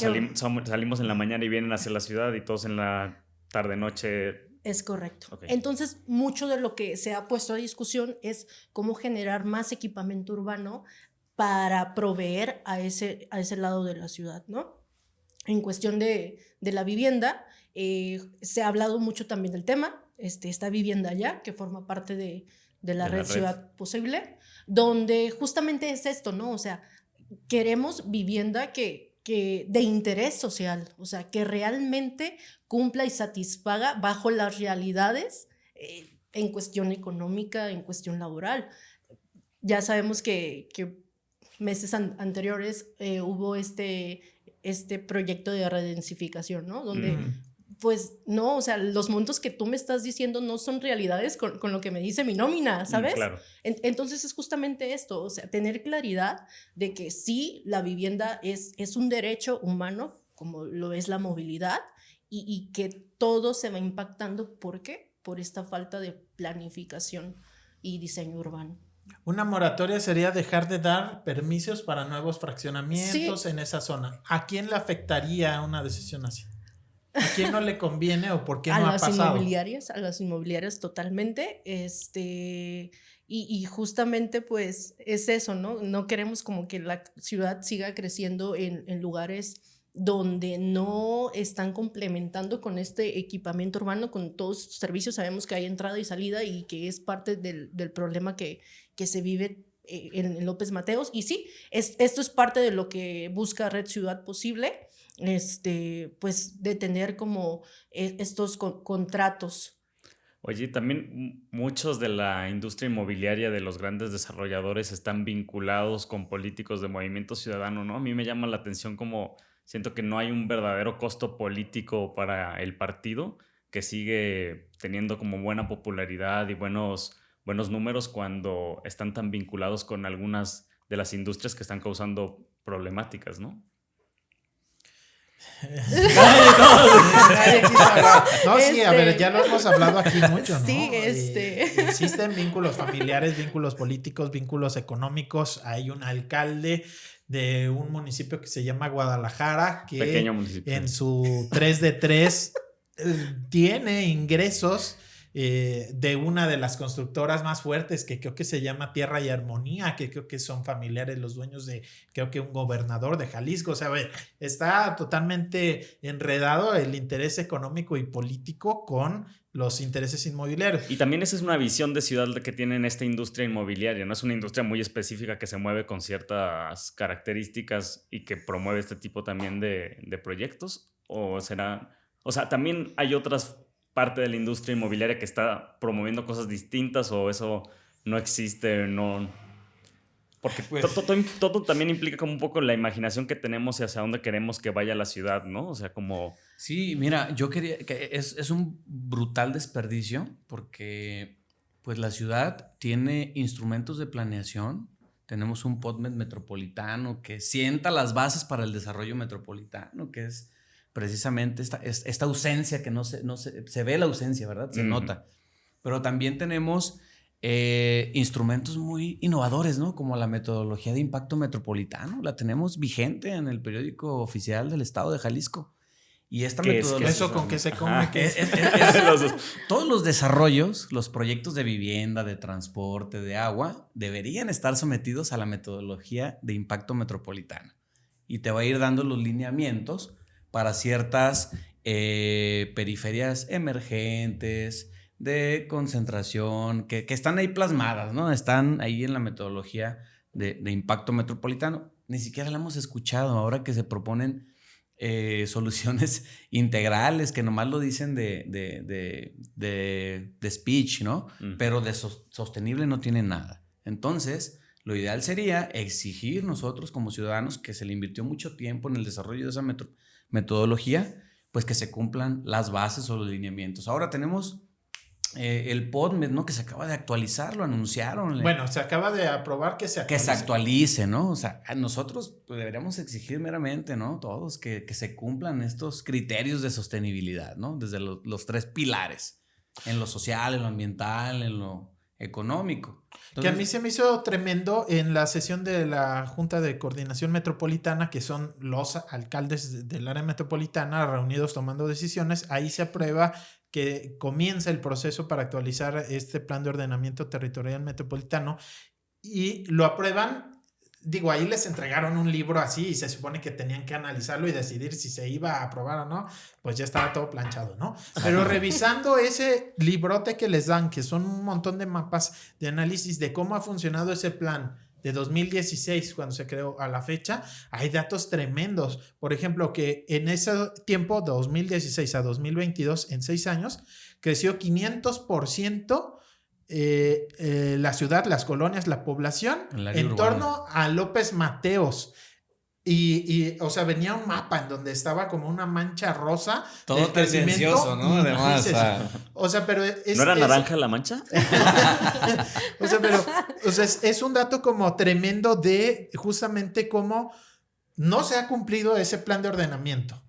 salimos en la mañana y vienen hacia la ciudad, y todos en la tarde-noche. Es correcto. Okay. Entonces, mucho de lo que se ha puesto a discusión es cómo generar más equipamiento urbano para proveer a ese lado de la ciudad, ¿no? En cuestión de la vivienda, se ha hablado mucho también del tema, esta vivienda ya, que forma parte de la red Ciudad Posible, donde justamente es esto, ¿no? O sea, queremos vivienda que de interés social, o sea, que realmente cumpla y satisfaga bajo las realidades en cuestión económica, en cuestión laboral. Ya sabemos que meses anteriores hubo este proyecto de redensificación, ¿no? Donde, pues, no, o sea, los montos que tú me estás diciendo no son realidades con lo que me dice mi nómina, ¿sabes? Claro. Entonces es justamente esto, o sea, tener claridad de que sí, la vivienda es un derecho humano, como lo es la movilidad, y que todo se va impactando. ¿Por qué? Por esta falta de planificación y diseño urbano. Una moratoria sería dejar de dar permisos para nuevos fraccionamientos en esa zona. ¿A quién le afectaría una decisión así? ¿A quién no le conviene o por qué no ha pasado? A las inmobiliarias totalmente. Y justamente pues es eso, ¿no? No queremos como que la ciudad siga creciendo en lugares donde no están complementando con este equipamiento urbano, con todos estos servicios. Sabemos que hay entrada y salida y que es parte del problema que se vive en López Mateos. Y sí, esto es parte de lo que busca Red Ciudad Posible, pues de tener como estos contratos. Oye, también muchos de la industria inmobiliaria de los grandes desarrolladores están vinculados con políticos de Movimiento Ciudadano, ¿no? A mí me llama la atención como siento que no hay un verdadero costo político para el partido, que sigue teniendo como buena popularidad y buenos números cuando están tan vinculados con algunas de las industrias que están causando problemáticas, ¿no? No, sí, a ver, ya lo hemos hablado aquí mucho, ¿no? Sí, existen vínculos familiares, vínculos políticos, vínculos económicos. Hay un alcalde de un municipio que se llama Guadalajara, que pequeño municipio, en su 3 de 3 tiene ingresos de una de las constructoras más fuertes, que creo que se llama Tierra y Armonía, que creo que son familiares los dueños de, creo que un gobernador de Jalisco. O sea, está totalmente enredado el interés económico y político con los intereses inmobiliarios. Y también esa es una visión de ciudad que tienen esta industria inmobiliaria, ¿no? Es una industria muy específica que se mueve con ciertas características y que promueve este tipo también de proyectos. ¿O será...? O sea, también hay otras parte de la industria inmobiliaria que está promoviendo cosas distintas, o eso no existe, no... Porque pues, todo también implica como un poco la imaginación que tenemos y hacia dónde queremos que vaya la ciudad, ¿no? O sea, como... Sí, mira, yo quería... que es un brutal desperdicio porque pues la ciudad tiene instrumentos de planeación. Tenemos un POTMET metropolitano que sienta las bases para el desarrollo metropolitano, que es precisamente esta ausencia que no se ve la ausencia, ¿verdad? Se nota. Pero también tenemos instrumentos muy innovadores, ¿no? Como la metodología de impacto metropolitano. La tenemos vigente en el periódico oficial del estado de Jalisco. Y esta metodología... ¿Eso con qué se come? Todos los desarrollos, los proyectos de vivienda, de transporte, de agua, deberían estar sometidos a la metodología de impacto metropolitano. Y te va a ir dando los lineamientos para ciertas periferias emergentes, de concentración, que están ahí plasmadas, ¿no? Están ahí en la metodología de impacto metropolitano. Ni siquiera la hemos escuchado ahora que se proponen soluciones integrales que nomás lo dicen de speech, ¿no? Pero de sostenible no tienen nada. Entonces, lo ideal sería exigir nosotros como ciudadanos, que se le invirtió mucho tiempo en el desarrollo de esa metodología, pues que se cumplan las bases o los lineamientos. Ahora tenemos el PODMED, ¿no? Que se acaba de actualizar, lo anunciaron. Bueno, se acaba de aprobar que se actualice, ¿no? O sea, nosotros pues, deberíamos exigir meramente, ¿no? Todos que se cumplan estos criterios de sostenibilidad, ¿no? Desde los 3 pilares, en lo social, en lo ambiental, en lo económico. Entonces, que a mí se me hizo tremendo en la sesión de la Junta de Coordinación Metropolitana, que son los alcaldes del área metropolitana reunidos tomando decisiones. Ahí se aprueba que comienza el proceso para actualizar este plan de ordenamiento territorial metropolitano y lo aprueban. Digo, ahí les entregaron un libro así y se supone que tenían que analizarlo y decidir si se iba a aprobar o no, pues ya estaba todo planchado, ¿no? Pero revisando ese librote que les dan, que son un montón de mapas de análisis de cómo ha funcionado ese plan de 2016, cuando se creó a la fecha, hay datos tremendos. Por ejemplo, que en ese tiempo, 2016 a 2022, en 6 años, creció 500%. La ciudad, las colonias, la población en torno a López Mateos. Y, o sea, venía un mapa en donde estaba como una mancha rosa. Todo tendencioso, ¿no? Además. O sea, pero ¿no era naranja la mancha? O sea, pero es un dato como tremendo de justamente cómo no se ha cumplido ese plan de ordenamiento.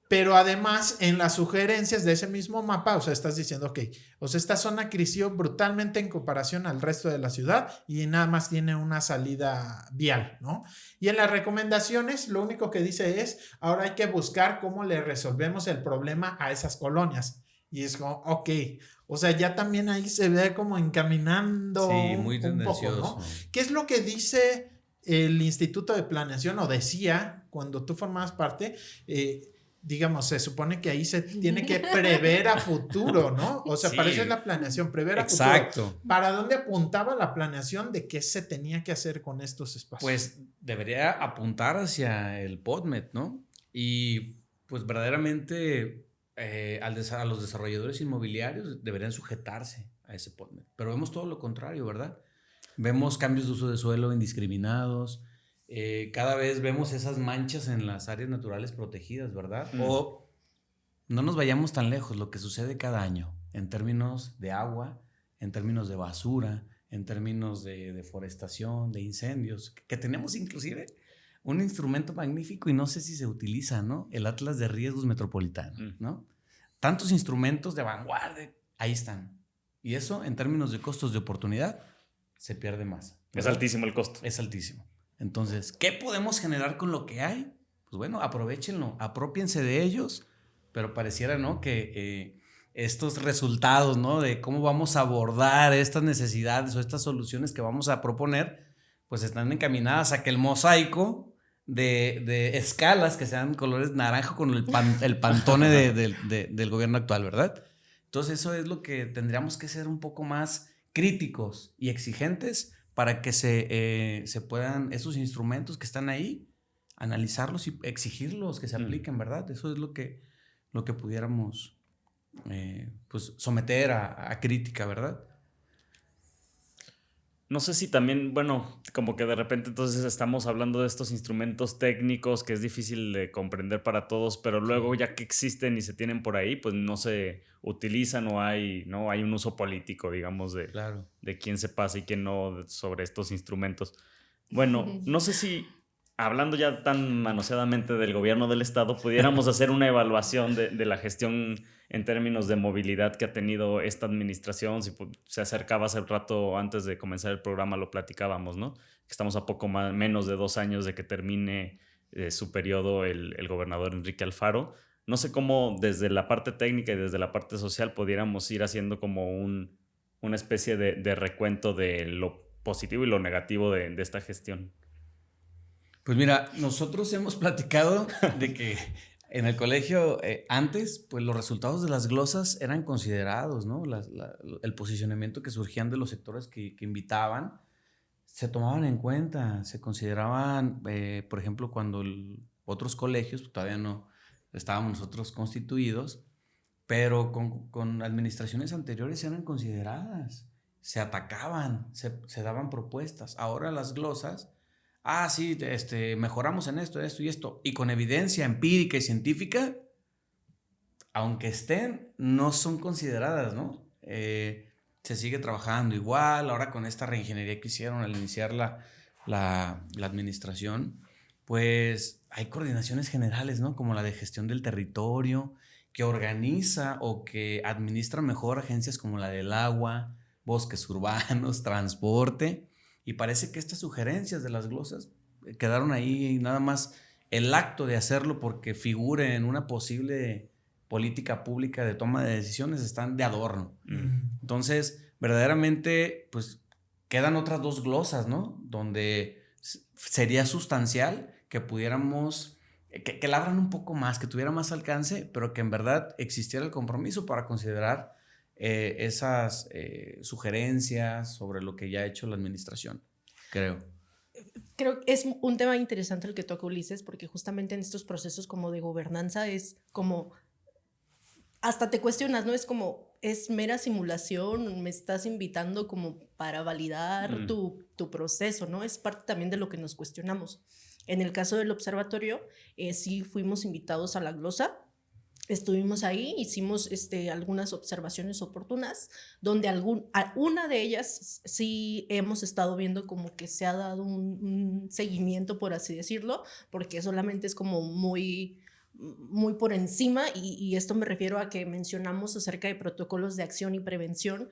Pero además, en las sugerencias de ese mismo mapa, o sea, estás diciendo, ok, o sea, esta zona creció brutalmente en comparación al resto de la ciudad y nada más tiene una salida vial, ¿no? Y en las recomendaciones, lo único que dice es, ahora hay que buscar cómo le resolvemos el problema a esas colonias. Y es como, ok, o sea, ya también ahí se ve como encaminando muy un poco, ¿no? ¿Qué es lo que dice el Instituto de Planeación, o decía cuando tú formabas parte? Digamos, se supone que ahí se tiene que prever a futuro, ¿no? O sea, para eso es la planeación, prever a futuro. Exacto. ¿Para dónde apuntaba la planeación de qué se tenía que hacer con estos espacios? Pues debería apuntar hacia el PODMED, ¿no? Y pues verdaderamente a los desarrolladores inmobiliarios deberían sujetarse a ese PODMED. Pero vemos todo lo contrario, ¿verdad? Vemos cambios de uso de suelo indiscriminados. Cada vez vemos esas manchas en las áreas naturales protegidas, ¿verdad? O no nos vayamos tan lejos, lo que sucede cada año en términos de agua, en términos de basura, en términos de deforestación, de incendios, que tenemos inclusive un instrumento magnífico y no sé si se utiliza, ¿no? El Atlas de Riesgos Metropolitano, ¿no? Tantos instrumentos de vanguardia, ahí están. Y eso, en términos de costos de oportunidad, se pierde más, Es ¿verdad? altísimo el costo. Es altísimo. Entonces, ¿qué podemos generar con lo que hay? Pues bueno, aprovéchenlo, apropiense de ellos, pero pareciera, ¿no? Que estos resultados, ¿no? De cómo vamos a abordar estas necesidades o estas soluciones que vamos a proponer, pues están encaminadas a que el mosaico de escalas que sean colores naranja con el pantone del gobierno actual, ¿verdad? Entonces, eso es lo que tendríamos que ser un poco más críticos y exigentes para que se puedan, esos instrumentos que están ahí, analizarlos y exigirlos que se apliquen, ¿verdad? Eso es lo que pudiéramos pues someter a crítica, ¿verdad? No sé si también, bueno, como que de repente entonces estamos hablando de estos instrumentos técnicos que es difícil de comprender para todos, pero luego ya que existen y se tienen por ahí, pues no se utilizan o hay un uso político, digamos, de quién se pasa y quién no sobre estos instrumentos. Bueno, no sé si hablando ya tan manoseadamente del gobierno del estado, pudiéramos hacer una evaluación de la gestión en términos de movilidad que ha tenido esta administración. Si se acercaba hace rato, antes de comenzar el programa, lo platicábamos, ¿no? Que estamos a poco menos de 2 años de que termine su periodo el gobernador Enrique Alfaro. No sé cómo desde la parte técnica y desde la parte social pudiéramos ir haciendo como una especie de recuento de lo positivo y lo negativo de esta gestión. Pues mira, nosotros hemos platicado de que en el colegio antes, pues los resultados de las glosas eran considerados, ¿no? El posicionamiento que surgían de los sectores que invitaban se tomaban en cuenta, se consideraban, por ejemplo, cuando otros colegios todavía no estábamos nosotros constituidos, pero con administraciones anteriores eran consideradas, se atacaban, se daban propuestas. Ahora las glosas, sí, mejoramos en esto y esto, y con evidencia empírica y científica, aunque estén, no son consideradas, ¿no? Se sigue trabajando igual. Ahora con esta reingeniería que hicieron al iniciar la administración, pues hay coordinaciones generales, ¿no? Como la de gestión del territorio, que organiza o que administra mejor agencias como la del agua, bosques urbanos, transporte, y parece que estas sugerencias de las glosas quedaron ahí, nada más el acto de hacerlo porque figure en una posible política pública de toma de decisiones están de adorno. Entonces, verdaderamente, pues quedan otras 2 glosas, ¿no? Donde sería sustancial que pudiéramos, que la abran un poco más, que tuviera más alcance, pero que en verdad existiera el compromiso para considerar esas sugerencias sobre lo que ya ha hecho la administración, creo. Creo que es un tema interesante el que toca Ulises, porque justamente en estos procesos como de gobernanza es como, hasta te cuestionas, ¿no? Es como, es mera simulación, me estás invitando como para validar tu proceso, ¿no? Es parte también de lo que nos cuestionamos. En el caso del observatorio, sí fuimos invitados a la glosa. Estuvimos ahí, hicimos algunas observaciones oportunas, donde una de ellas sí hemos estado viendo como que se ha dado un seguimiento, por así decirlo, porque solamente es como muy por encima, y esto me refiero a que mencionamos acerca de protocolos de acción y prevención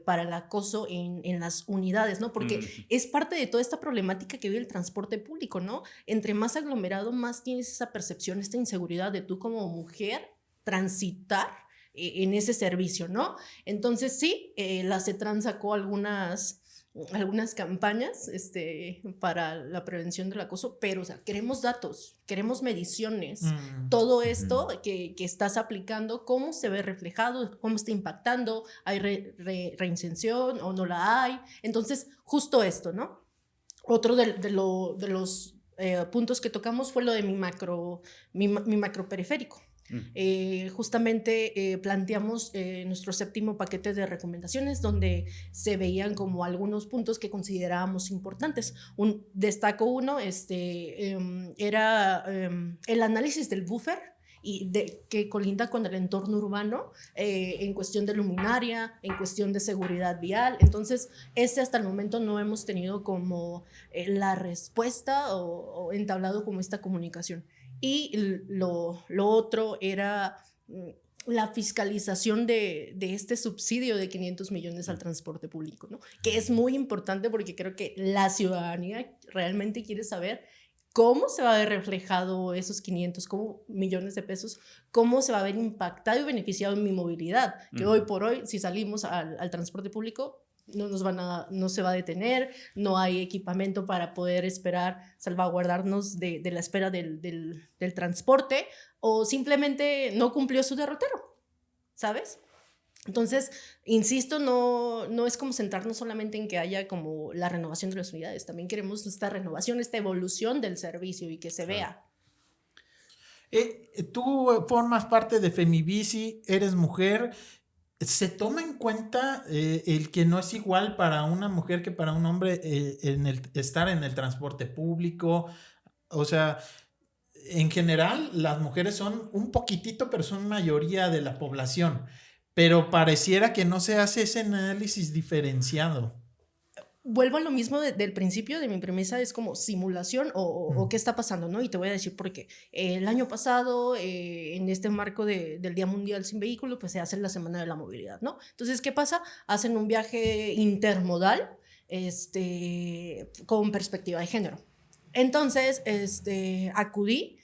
para el acoso en las unidades, ¿no? Porque es parte de toda esta problemática que vive el transporte público, ¿no? Entre más aglomerado, más tienes esa percepción, esta inseguridad de tú como mujer transitar en ese servicio, ¿no? Entonces sí, la CETRAN sacó algunas campañas para la prevención del acoso, pero o sea, queremos datos, queremos mediciones, todo esto que estás aplicando, cómo se ve reflejado, cómo está impactando, hay reinserción o no la hay. Entonces, justo esto, ¿no? Otro de los puntos que tocamos fue lo de mi macro periférico. Justamente planteamos nuestro 7º paquete de recomendaciones, donde se veían como algunos puntos que considerábamos importantes. Destaco uno, era el análisis del buffer y que colinda con el entorno urbano en cuestión de luminaria, en cuestión de seguridad vial. Entonces, hasta el momento no hemos tenido como la respuesta o entablado como esta comunicación. Y lo otro era la fiscalización de este subsidio de 500 millones al transporte público, ¿no? Que es muy importante porque creo que la ciudadanía realmente quiere saber cómo se va a ver reflejado esos 500 millones de pesos, cómo se va a ver impactado y beneficiado en mi movilidad, que hoy por hoy, si salimos al transporte público, no se va a detener, no hay equipamiento para poder esperar, salvaguardarnos de la espera del transporte, o simplemente no cumplió su derrotero, ¿sabes? Entonces, insisto, no es como centrarnos solamente en que haya como la renovación de las unidades, también queremos esta renovación, esta evolución del servicio y que se vea. Tú formas parte de Femibici, eres mujer. ¿Se toma en cuenta el que no es igual para una mujer que para un hombre estar en el transporte público? O sea, en general las mujeres son un poquitito, pero son mayoría de la población. Pero pareciera que no se hace ese análisis diferenciado. Vuelvo a lo mismo del principio de mi premisa, es como simulación o qué está pasando, ¿no? Y te voy a decir por qué. El año pasado, en este marco del Día Mundial Sin Vehículo, pues se hace la Semana de la Movilidad, ¿no? Entonces, ¿qué pasa? Hacen un viaje intermodal con perspectiva de género. Entonces, acudí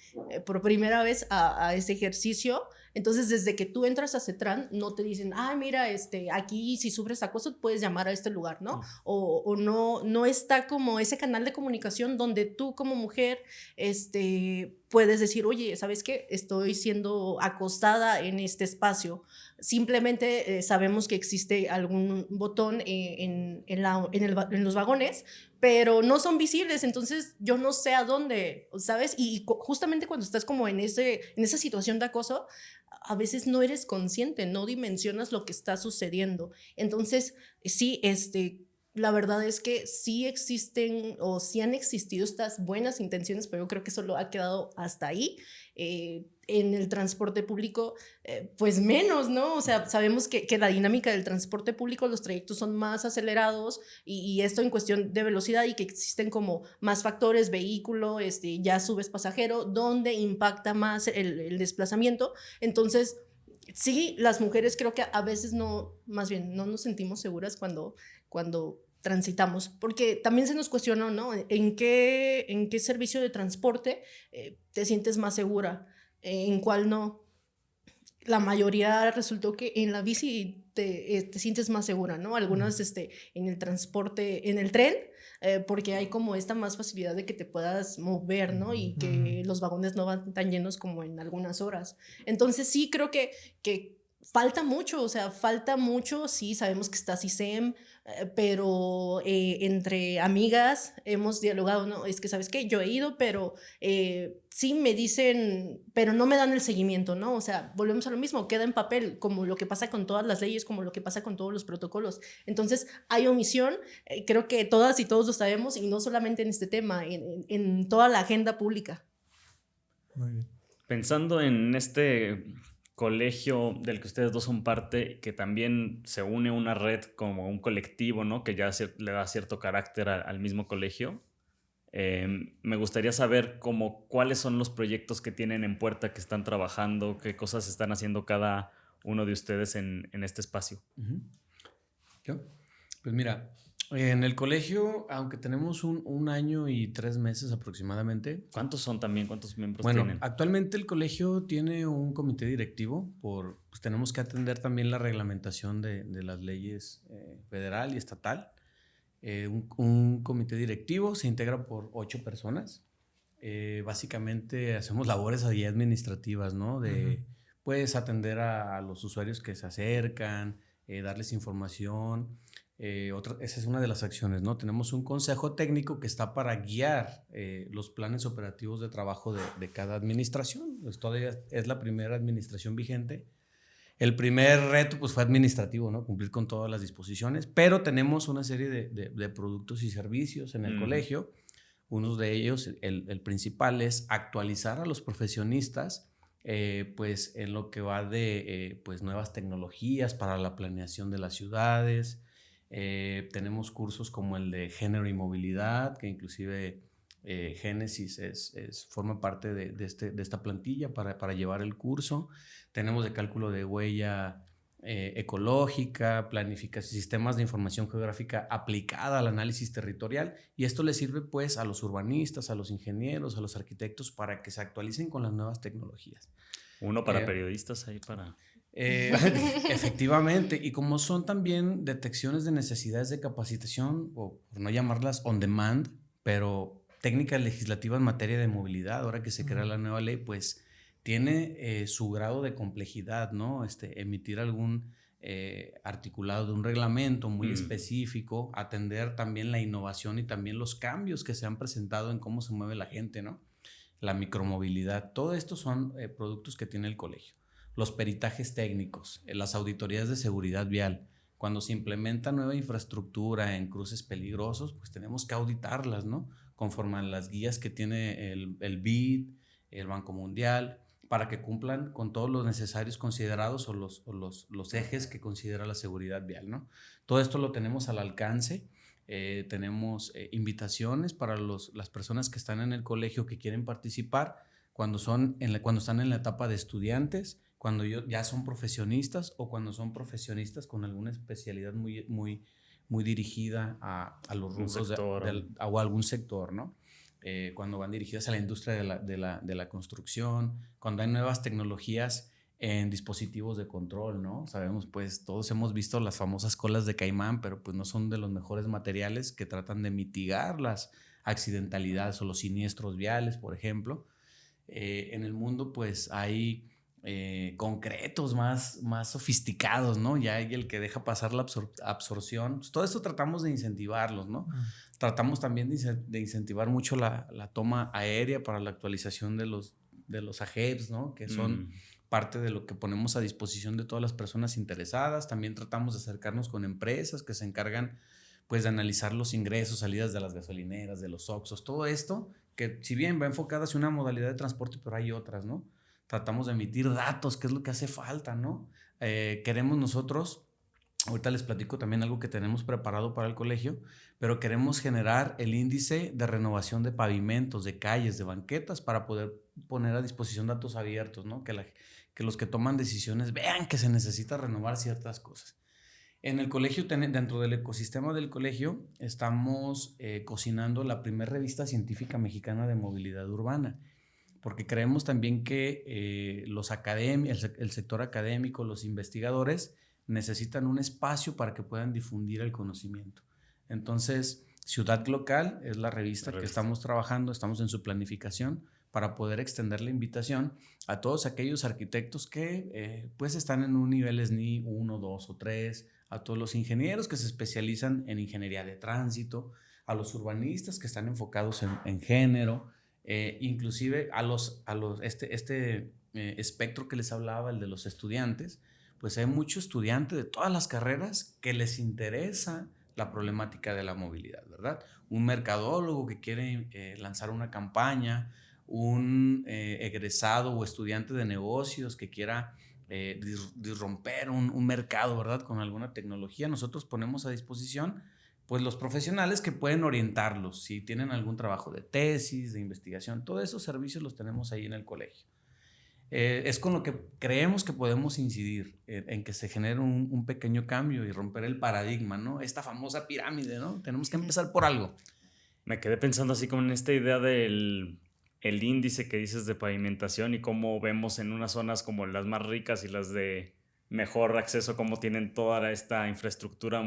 por primera vez a ese ejercicio. Entonces, desde que tú entras a CETRAN, no te dicen, mira, aquí si sufres acoso puedes llamar a este lugar, ¿no? O no está como ese canal de comunicación donde tú como mujer puedes decir, oye, ¿sabes qué? Estoy siendo acosada en este espacio. Simplemente sabemos que existe algún botón en los vagones, pero no son visibles, entonces yo no sé a dónde, ¿sabes? Y justamente cuando estás como en esa situación de acoso, a veces no eres consciente, no dimensionas lo que está sucediendo. Entonces, sí, la verdad es que sí existen o sí han existido estas buenas intenciones, pero yo creo que solo ha quedado hasta ahí. En el transporte público, pues menos, ¿no? O sea, sabemos que la dinámica del transporte público, los trayectos son más acelerados y esto en cuestión de velocidad y que existen como más factores, vehículo, ya subes pasajero, donde impacta más el desplazamiento. Entonces, sí, las mujeres creo que a veces no, más bien, no nos sentimos seguras cuando transitamos, porque también se nos cuestionó, ¿no? ¿En qué servicio de transporte te sientes más segura? ¿En cuál no? La mayoría resultó que en la bici te sientes más segura, ¿no? Algunas en el transporte, en el tren, porque hay como esta más facilidad de que te puedas mover, ¿no? Y que los vagones no van tan llenos como en algunas horas. Entonces sí creo que falta mucho, o sea, falta mucho, sí, sabemos que está CISEM, pero entre amigas hemos dialogado, ¿no? Es que, ¿sabes qué? Yo he ido, pero sí me dicen, pero no me dan el seguimiento, ¿no? O sea, volvemos a lo mismo, queda en papel, como lo que pasa con todas las leyes, como lo que pasa con todos los protocolos. Entonces, hay omisión, creo que todas y todos lo sabemos, y no solamente en este tema, en toda la agenda pública. Muy bien. Pensando en este colegio del que ustedes dos son parte, que también se une una red como un colectivo, ¿no? Que ya le da cierto carácter al mismo colegio. Me gustaría saber cuáles son los proyectos que tienen en puerta, que están trabajando, qué cosas están haciendo cada uno de ustedes en este espacio. ¿Yo? Pues mira, en el colegio, aunque tenemos un año y 3 meses aproximadamente. ¿Cuántos son también? ¿Cuántos miembros Bueno, tienen? actualmente el colegio tiene un comité directivo, pues tenemos que atender también la reglamentación de las leyes federal y estatal. Un comité directivo se integra por 8 personas. Básicamente hacemos labores ahí administrativas, ¿no? Pues atender a los usuarios que se acercan, darles información. Esa es una de las acciones, ¿no? Tenemos un consejo técnico que está para guiar los planes operativos de trabajo de cada administración. Pues todavía es la primera administración vigente. El primer reto pues, fue administrativo, ¿no? Cumplir con todas las disposiciones, pero tenemos una serie de productos y servicios en el colegio. Uno de ellos, el principal, es actualizar a los profesionistas pues, en lo que va de pues, nuevas tecnologías para la planeación de las ciudades. Tenemos cursos como el de género y movilidad, que inclusive Génesis forma parte de esta plantilla para llevar el curso. Tenemos de cálculo de huella ecológica, planificación, sistemas de información geográfica aplicada al análisis territorial, y esto le sirve pues a los urbanistas, a los ingenieros, a los arquitectos para que se actualicen con las nuevas tecnologías. Uno para periodistas ahí para... Efectivamente, y como son también detecciones de necesidades de capacitación, o por no llamarlas on demand, pero técnicas legislativas en materia de movilidad, ahora que se crea la nueva ley, pues tiene su grado de complejidad, ¿no? Emitir algún articulado de un reglamento muy específico, atender también la innovación y también los cambios que se han presentado en cómo se mueve la gente, ¿no? La micromovilidad, todo esto son productos que tiene el colegio. Los peritajes técnicos, las auditorías de seguridad vial. Cuando se implementa nueva infraestructura en cruces peligrosos, pues tenemos que auditarlas, ¿no? Conforme a las guías que tiene el BID, el Banco Mundial, para que cumplan con todos los necesarios considerados o los ejes que considera la seguridad vial, ¿no? Todo esto lo tenemos al alcance. Tenemos invitaciones para las personas que están en el colegio que quieren participar cuando están en la etapa de estudiantes, cuando ya son profesionistas o cuando son profesionistas con alguna especialidad muy, muy, muy dirigida a los rubros o a algún sector, ¿no? Cuando van dirigidas a la industria de la construcción, cuando hay nuevas tecnologías en dispositivos de control, ¿no? Sabemos, pues, todos hemos visto las famosas colas de caimán, pero pues no son de los mejores materiales que tratan de mitigar las accidentalidades o los siniestros viales, por ejemplo. en el mundo pues hay concretos más sofisticados, ¿no? Ya hay el que deja pasar la absorción. Pues todo esto tratamos de incentivarlos, ¿no? Tratamos también de incentivar mucho la toma aérea para la actualización de los AGEPs, ¿no? Que son parte de lo que ponemos a disposición de todas las personas interesadas. También tratamos de acercarnos con empresas que se encargan pues de analizar los ingresos, salidas de las gasolineras, de los Oxxos, todo esto, que si bien va enfocada hacia una modalidad de transporte, pero hay otras, ¿no? Tratamos de emitir datos, que es lo que hace falta, ¿no? Queremos nosotros, ahorita les platico también algo que tenemos preparado para el colegio, pero queremos generar el índice de renovación de pavimentos, de calles, de banquetas, para poder poner a disposición datos abiertos, ¿no? Que los que toman decisiones vean que se necesita renovar ciertas cosas. En el colegio, dentro del ecosistema del colegio, estamos cocinando la primera revista científica mexicana de movilidad urbana, porque creemos también que el sector académico, los investigadores, necesitan un espacio para que puedan difundir el conocimiento. Entonces, Ciudad Local es la revista que estamos trabajando, estamos en su planificación para poder extender la invitación a todos aquellos arquitectos que pues están en un nivel SNI 1, 2 o 3, a todos los ingenieros que se especializan en ingeniería de tránsito, a los urbanistas que están enfocados en género, inclusive este espectro que les hablaba, el de los estudiantes, pues hay muchos estudiantes de todas las carreras que les interesa la problemática de la movilidad, ¿verdad? Un mercadólogo que quiere lanzar una campaña, un egresado o estudiante de negocios que quiera disromper un mercado, ¿verdad? Con alguna tecnología, nosotros ponemos a disposición pues los profesionales que pueden orientarlos, si tienen algún trabajo de tesis, de investigación, todos esos servicios los tenemos ahí en el colegio. Es con lo que creemos que podemos incidir en que se genere un pequeño cambio y romper el paradigma, ¿no? Esta famosa pirámide, ¿no? Tenemos que empezar por algo. Me quedé pensando así como en esta idea del el índice que dices de pavimentación y cómo vemos en unas zonas como las más ricas y las de mejor acceso, cómo tienen toda esta infraestructura de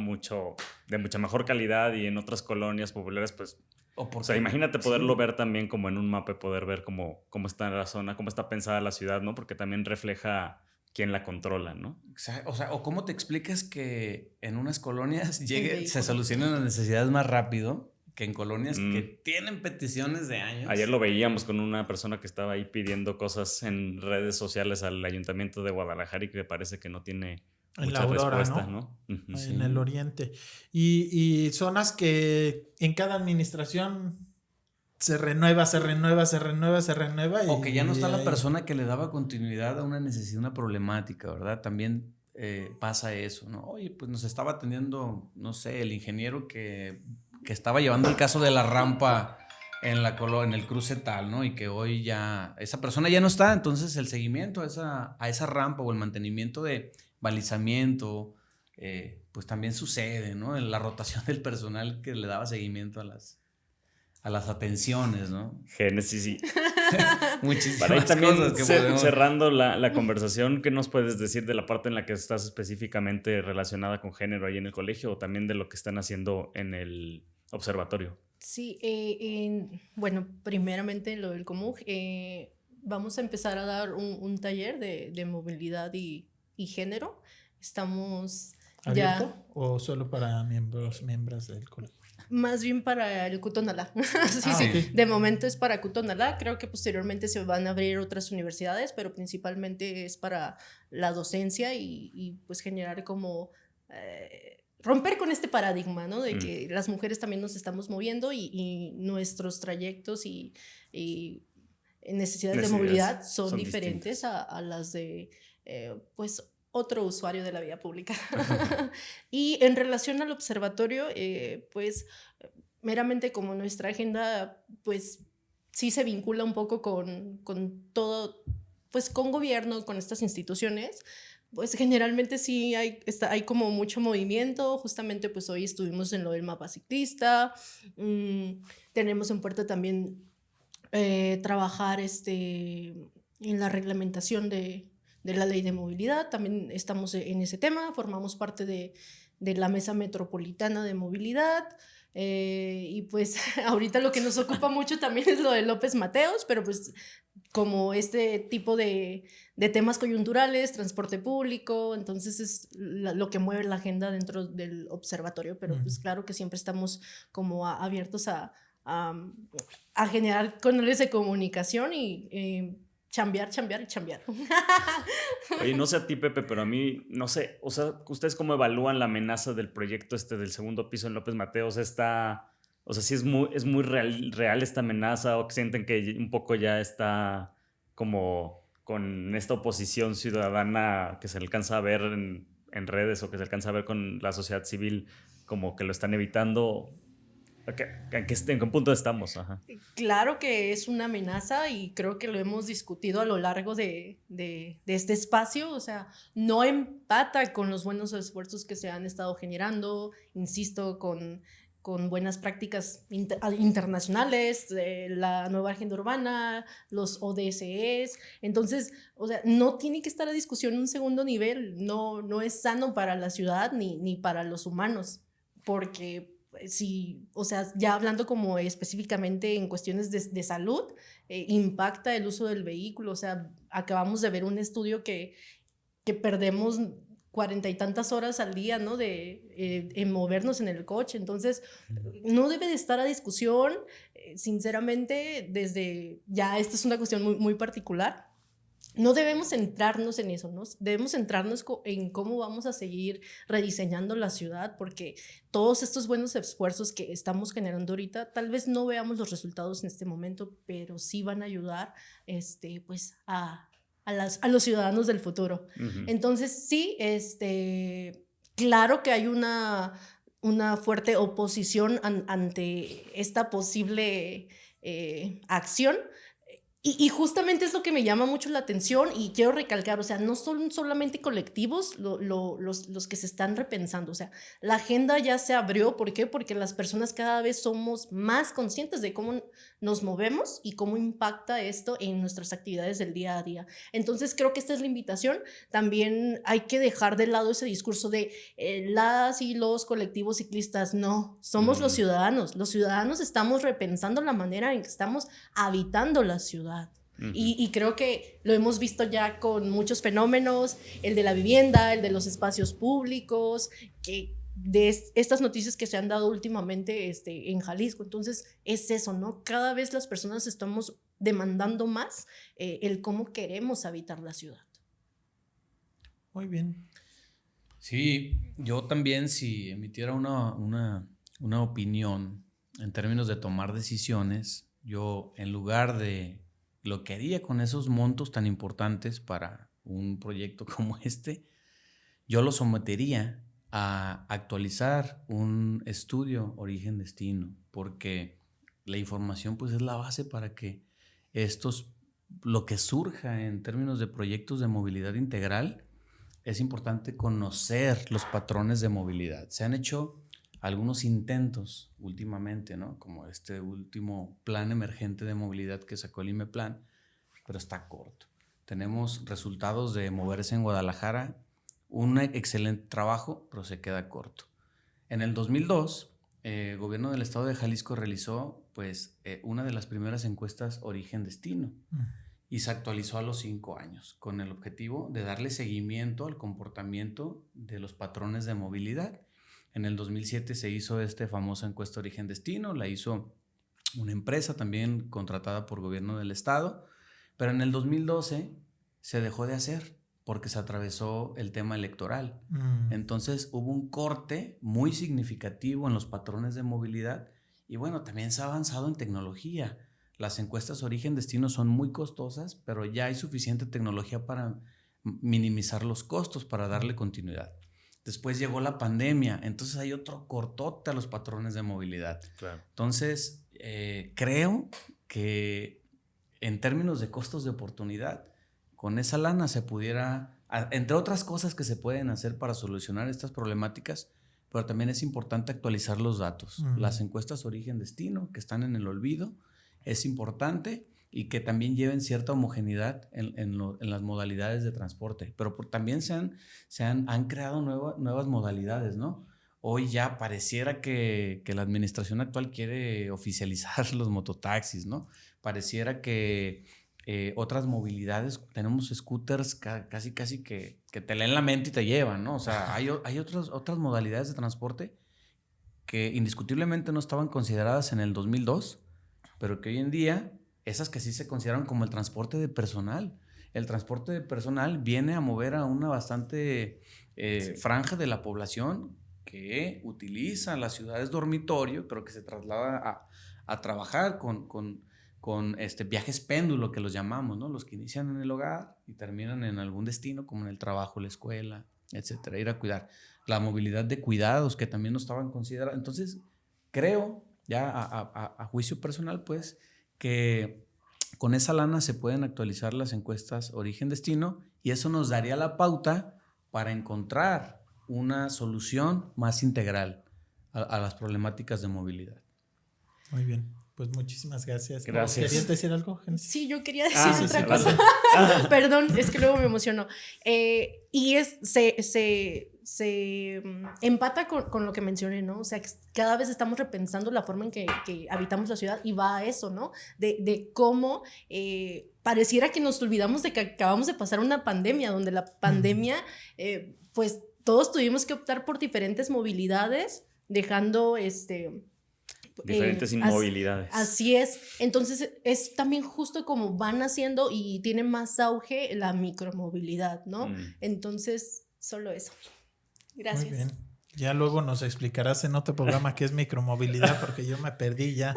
mucha mejor calidad, y en otras colonias populares, pues, o sea, imagínate poderlo ver también como en un mapa, poder ver cómo está la zona, cómo está pensada la ciudad, ¿no? Porque también refleja quién la controla, ¿no? O sea, o cómo te explicas que en unas colonias se solucionan las necesidades más rápido que en colonias que tienen peticiones de años. Ayer lo veíamos con una persona que estaba ahí pidiendo cosas en redes sociales al Ayuntamiento de Guadalajara y que parece que no tiene mucha respuesta, ¿no? Uh-huh. En el oriente. Y zonas que en cada administración se renueva. O que ya no está la persona que le daba continuidad a una necesidad, una problemática, ¿verdad? También pasa eso, ¿no? Oye, pues nos estaba atendiendo, no sé, el ingeniero que estaba llevando el caso de la rampa en el cruce tal, ¿no? Y que hoy ya esa persona ya no está, entonces el seguimiento a esa rampa o el mantenimiento de balizamiento, pues también sucede, ¿no? En la rotación del personal que le daba seguimiento a las atenciones, ¿no? Génesis y muchísimas para ahí también cosas que podemos... cerrando la conversación, ¿qué nos puedes decir de la parte en la que estás específicamente relacionada con género ahí en el colegio, o también de lo que están haciendo en el observatorio? Sí, bueno, primeramente en lo del COMUG, vamos a empezar a dar un taller de movilidad y género. Estamos ¿abierto ya... o solo para miembros del colegio? Más bien para el Cutonalá. Sí. Okay. De momento es para Cutonalá. Creo que posteriormente se van a abrir otras universidades, pero principalmente es para la docencia y pues generar como... romper con este paradigma, ¿no? De que las mujeres también nos estamos moviendo y nuestros trayectos y necesidades de movilidad son diferentes a las de, pues, otro usuario de la vía pública. Y en relación al observatorio, pues, meramente como nuestra agenda, pues, sí se vincula un poco con todo, pues, con gobierno, con estas instituciones. Pues generalmente sí hay como mucho movimiento. Justamente pues hoy estuvimos en lo del mapa ciclista. Tenemos en puerta también trabajar en la reglamentación de la ley de movilidad. También estamos en ese tema, formamos parte de la mesa metropolitana de movilidad. Y pues ahorita lo que nos ocupa mucho también es lo de López Mateos, pero pues como este tipo de temas coyunturales, transporte público, entonces es lo que mueve la agenda dentro del observatorio, pero pues claro que siempre estamos como abiertos a generar canales de comunicación y chambear. Oye, no sé a ti, Pepe, pero a mí, no sé, o sea, ¿ustedes cómo evalúan la amenaza del proyecto del segundo piso en López Mateos? O sea, sí es muy real esta amenaza, o que sienten que un poco ya está como con esta oposición ciudadana que se alcanza a ver en redes o que se alcanza a ver con la sociedad civil, como que lo están evitando. ¿En qué punto estamos? Ajá. Claro que es una amenaza y creo que lo hemos discutido a lo largo de este espacio, o sea, no empata con los buenos esfuerzos que se han estado generando, insisto, con buenas prácticas internacionales, la nueva agenda urbana, los ODSEs, entonces, o sea, no tiene que estar a discusión un segundo nivel, no es sano para la ciudad ni para los humanos, porque sí, o sea, ya hablando como específicamente en cuestiones de salud, impacta el uso del vehículo, o sea, acabamos de ver un estudio que perdemos 40 y tantas horas al día, ¿no? En movernos en el coche, entonces no debe de estar a discusión, sinceramente, ya esta es una cuestión muy particular. No debemos centrarnos en eso, ¿no? Debemos centrarnos en cómo vamos a seguir rediseñando la ciudad, porque todos estos buenos esfuerzos que estamos generando ahorita, tal vez no veamos los resultados en este momento, pero sí van a ayudar, pues, a los ciudadanos del futuro. Uh-huh. Entonces, sí, claro que hay una fuerte oposición ante esta posible acción. Y justamente es lo que me llama mucho la atención y quiero recalcar, o sea, no son solamente colectivos los que se están repensando, o sea, la agenda ya se abrió, ¿por qué? Porque las personas cada vez somos más conscientes de cómo nos movemos y cómo impacta esto en nuestras actividades del día a día. Entonces creo que esta es la invitación, también hay que dejar de lado ese discurso de las y los colectivos ciclistas, no, somos los ciudadanos estamos repensando la manera en que estamos habitando la ciudad. Uh-huh. Y creo que lo hemos visto ya con muchos fenómenos, el de la vivienda, el de los espacios públicos, que de estas noticias que se han dado últimamente en Jalisco. Entonces es eso, ¿no? Cada vez las personas estamos demandando más el cómo queremos habitar la ciudad. Muy bien. Sí, yo también, si emitiera una opinión en términos de tomar decisiones, yo, en lugar de lo que haría con esos montos tan importantes para un proyecto como este, yo lo sometería a actualizar un estudio origen-destino, porque la información pues es la base para que lo que surja en términos de proyectos de movilidad integral, es importante conocer los patrones de movilidad. Se han hecho algunos intentos últimamente, ¿no? Como este último plan emergente de movilidad que sacó el IMEPLAN, pero está corto. Tenemos resultados de moverse en Guadalajara, un excelente trabajo, pero se queda corto. En el 2002, el gobierno del estado de Jalisco realizó pues, una de las primeras encuestas origen-destino y se actualizó a los 5 años con el objetivo de darle seguimiento al comportamiento de los patrones de movilidad. En el 2007 se hizo esta famosa encuesta origen-destino, la hizo una empresa también contratada por gobierno del estado, pero en el 2012 se dejó de hacer porque se atravesó el tema electoral. Entonces hubo un corte muy significativo en los patrones de movilidad y bueno, también se ha avanzado en tecnología. Las encuestas origen-destino son muy costosas, pero ya hay suficiente tecnología para minimizar los costos, para darle continuidad. Después llegó la pandemia, entonces hay otro cortote a los patrones de movilidad. Claro. Entonces, creo que en términos de costos de oportunidad, con esa lana se pudiera, entre otras cosas que se pueden hacer para solucionar estas problemáticas, pero también es importante actualizar los datos. Las encuestas origen-destino, que están en el olvido, es importante y que también lleven cierta homogeneidad en las modalidades de transporte, pero también han creado nuevas modalidades, ¿no? Hoy ya pareciera que la administración actual quiere oficializar los mototaxis, ¿no? Pareciera que otras movilidades. Tenemos scooters casi que te leen la mente y te llevan, ¿no? O sea, hay otras modalidades de transporte que indiscutiblemente no estaban consideradas en el 2002, pero que hoy en día, esas que sí se consideran como el transporte de personal. El transporte de personal viene a mover a una bastante franja de la población que utiliza las ciudades dormitorio, pero que se traslada a trabajar con viajes péndulo, que los llamamos, ¿no? Los que inician en el hogar y terminan en algún destino, como en el trabajo, la escuela, etcétera, ir a cuidar. La movilidad de cuidados, que también no estaban consideradas. Entonces, creo, ya a juicio personal, pues, que con esa lana se pueden actualizar las encuestas origen-destino y eso nos daría la pauta para encontrar una solución más integral a las problemáticas de movilidad. Muy bien. Pues muchísimas gracias. Gracias. ¿Querías decir algo, Génesis? Sí, yo quería decir otra cosa. Perdón, es que luego me emocionó. Y se empata con lo que mencioné, ¿no? O sea, cada vez estamos repensando la forma en que habitamos la ciudad y va a eso, ¿no? De cómo pareciera que nos olvidamos de que acabamos de pasar una pandemia, donde la pandemia, pues todos tuvimos que optar por diferentes movilidades, dejando diferentes inmovilidades. Así es. Entonces es también justo como van haciendo y tiene más auge la micromovilidad, ¿no? Entonces, solo eso. Gracias. Muy bien. Ya luego nos explicarás en otro programa qué es micromovilidad, porque yo me perdí ya.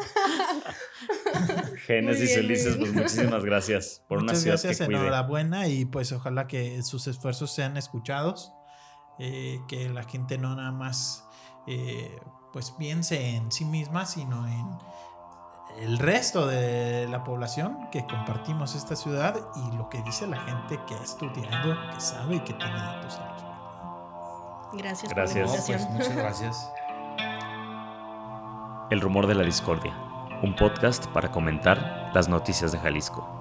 Génesis y Ulises, pues muchísimas gracias por Muchas una ciudad gracias, que cuide. enhorabuena, y pues ojalá que sus esfuerzos sean escuchados, que la gente no nada más pues piense en sí misma, sino en el resto de la población que compartimos esta ciudad y lo que dice la gente que ha estudiado, que sabe y que tiene datos a respecto. Gracias. Gracias. Por la No, invitación. pues muchas gracias. El rumor de la discordia, un podcast para comentar las noticias de Jalisco.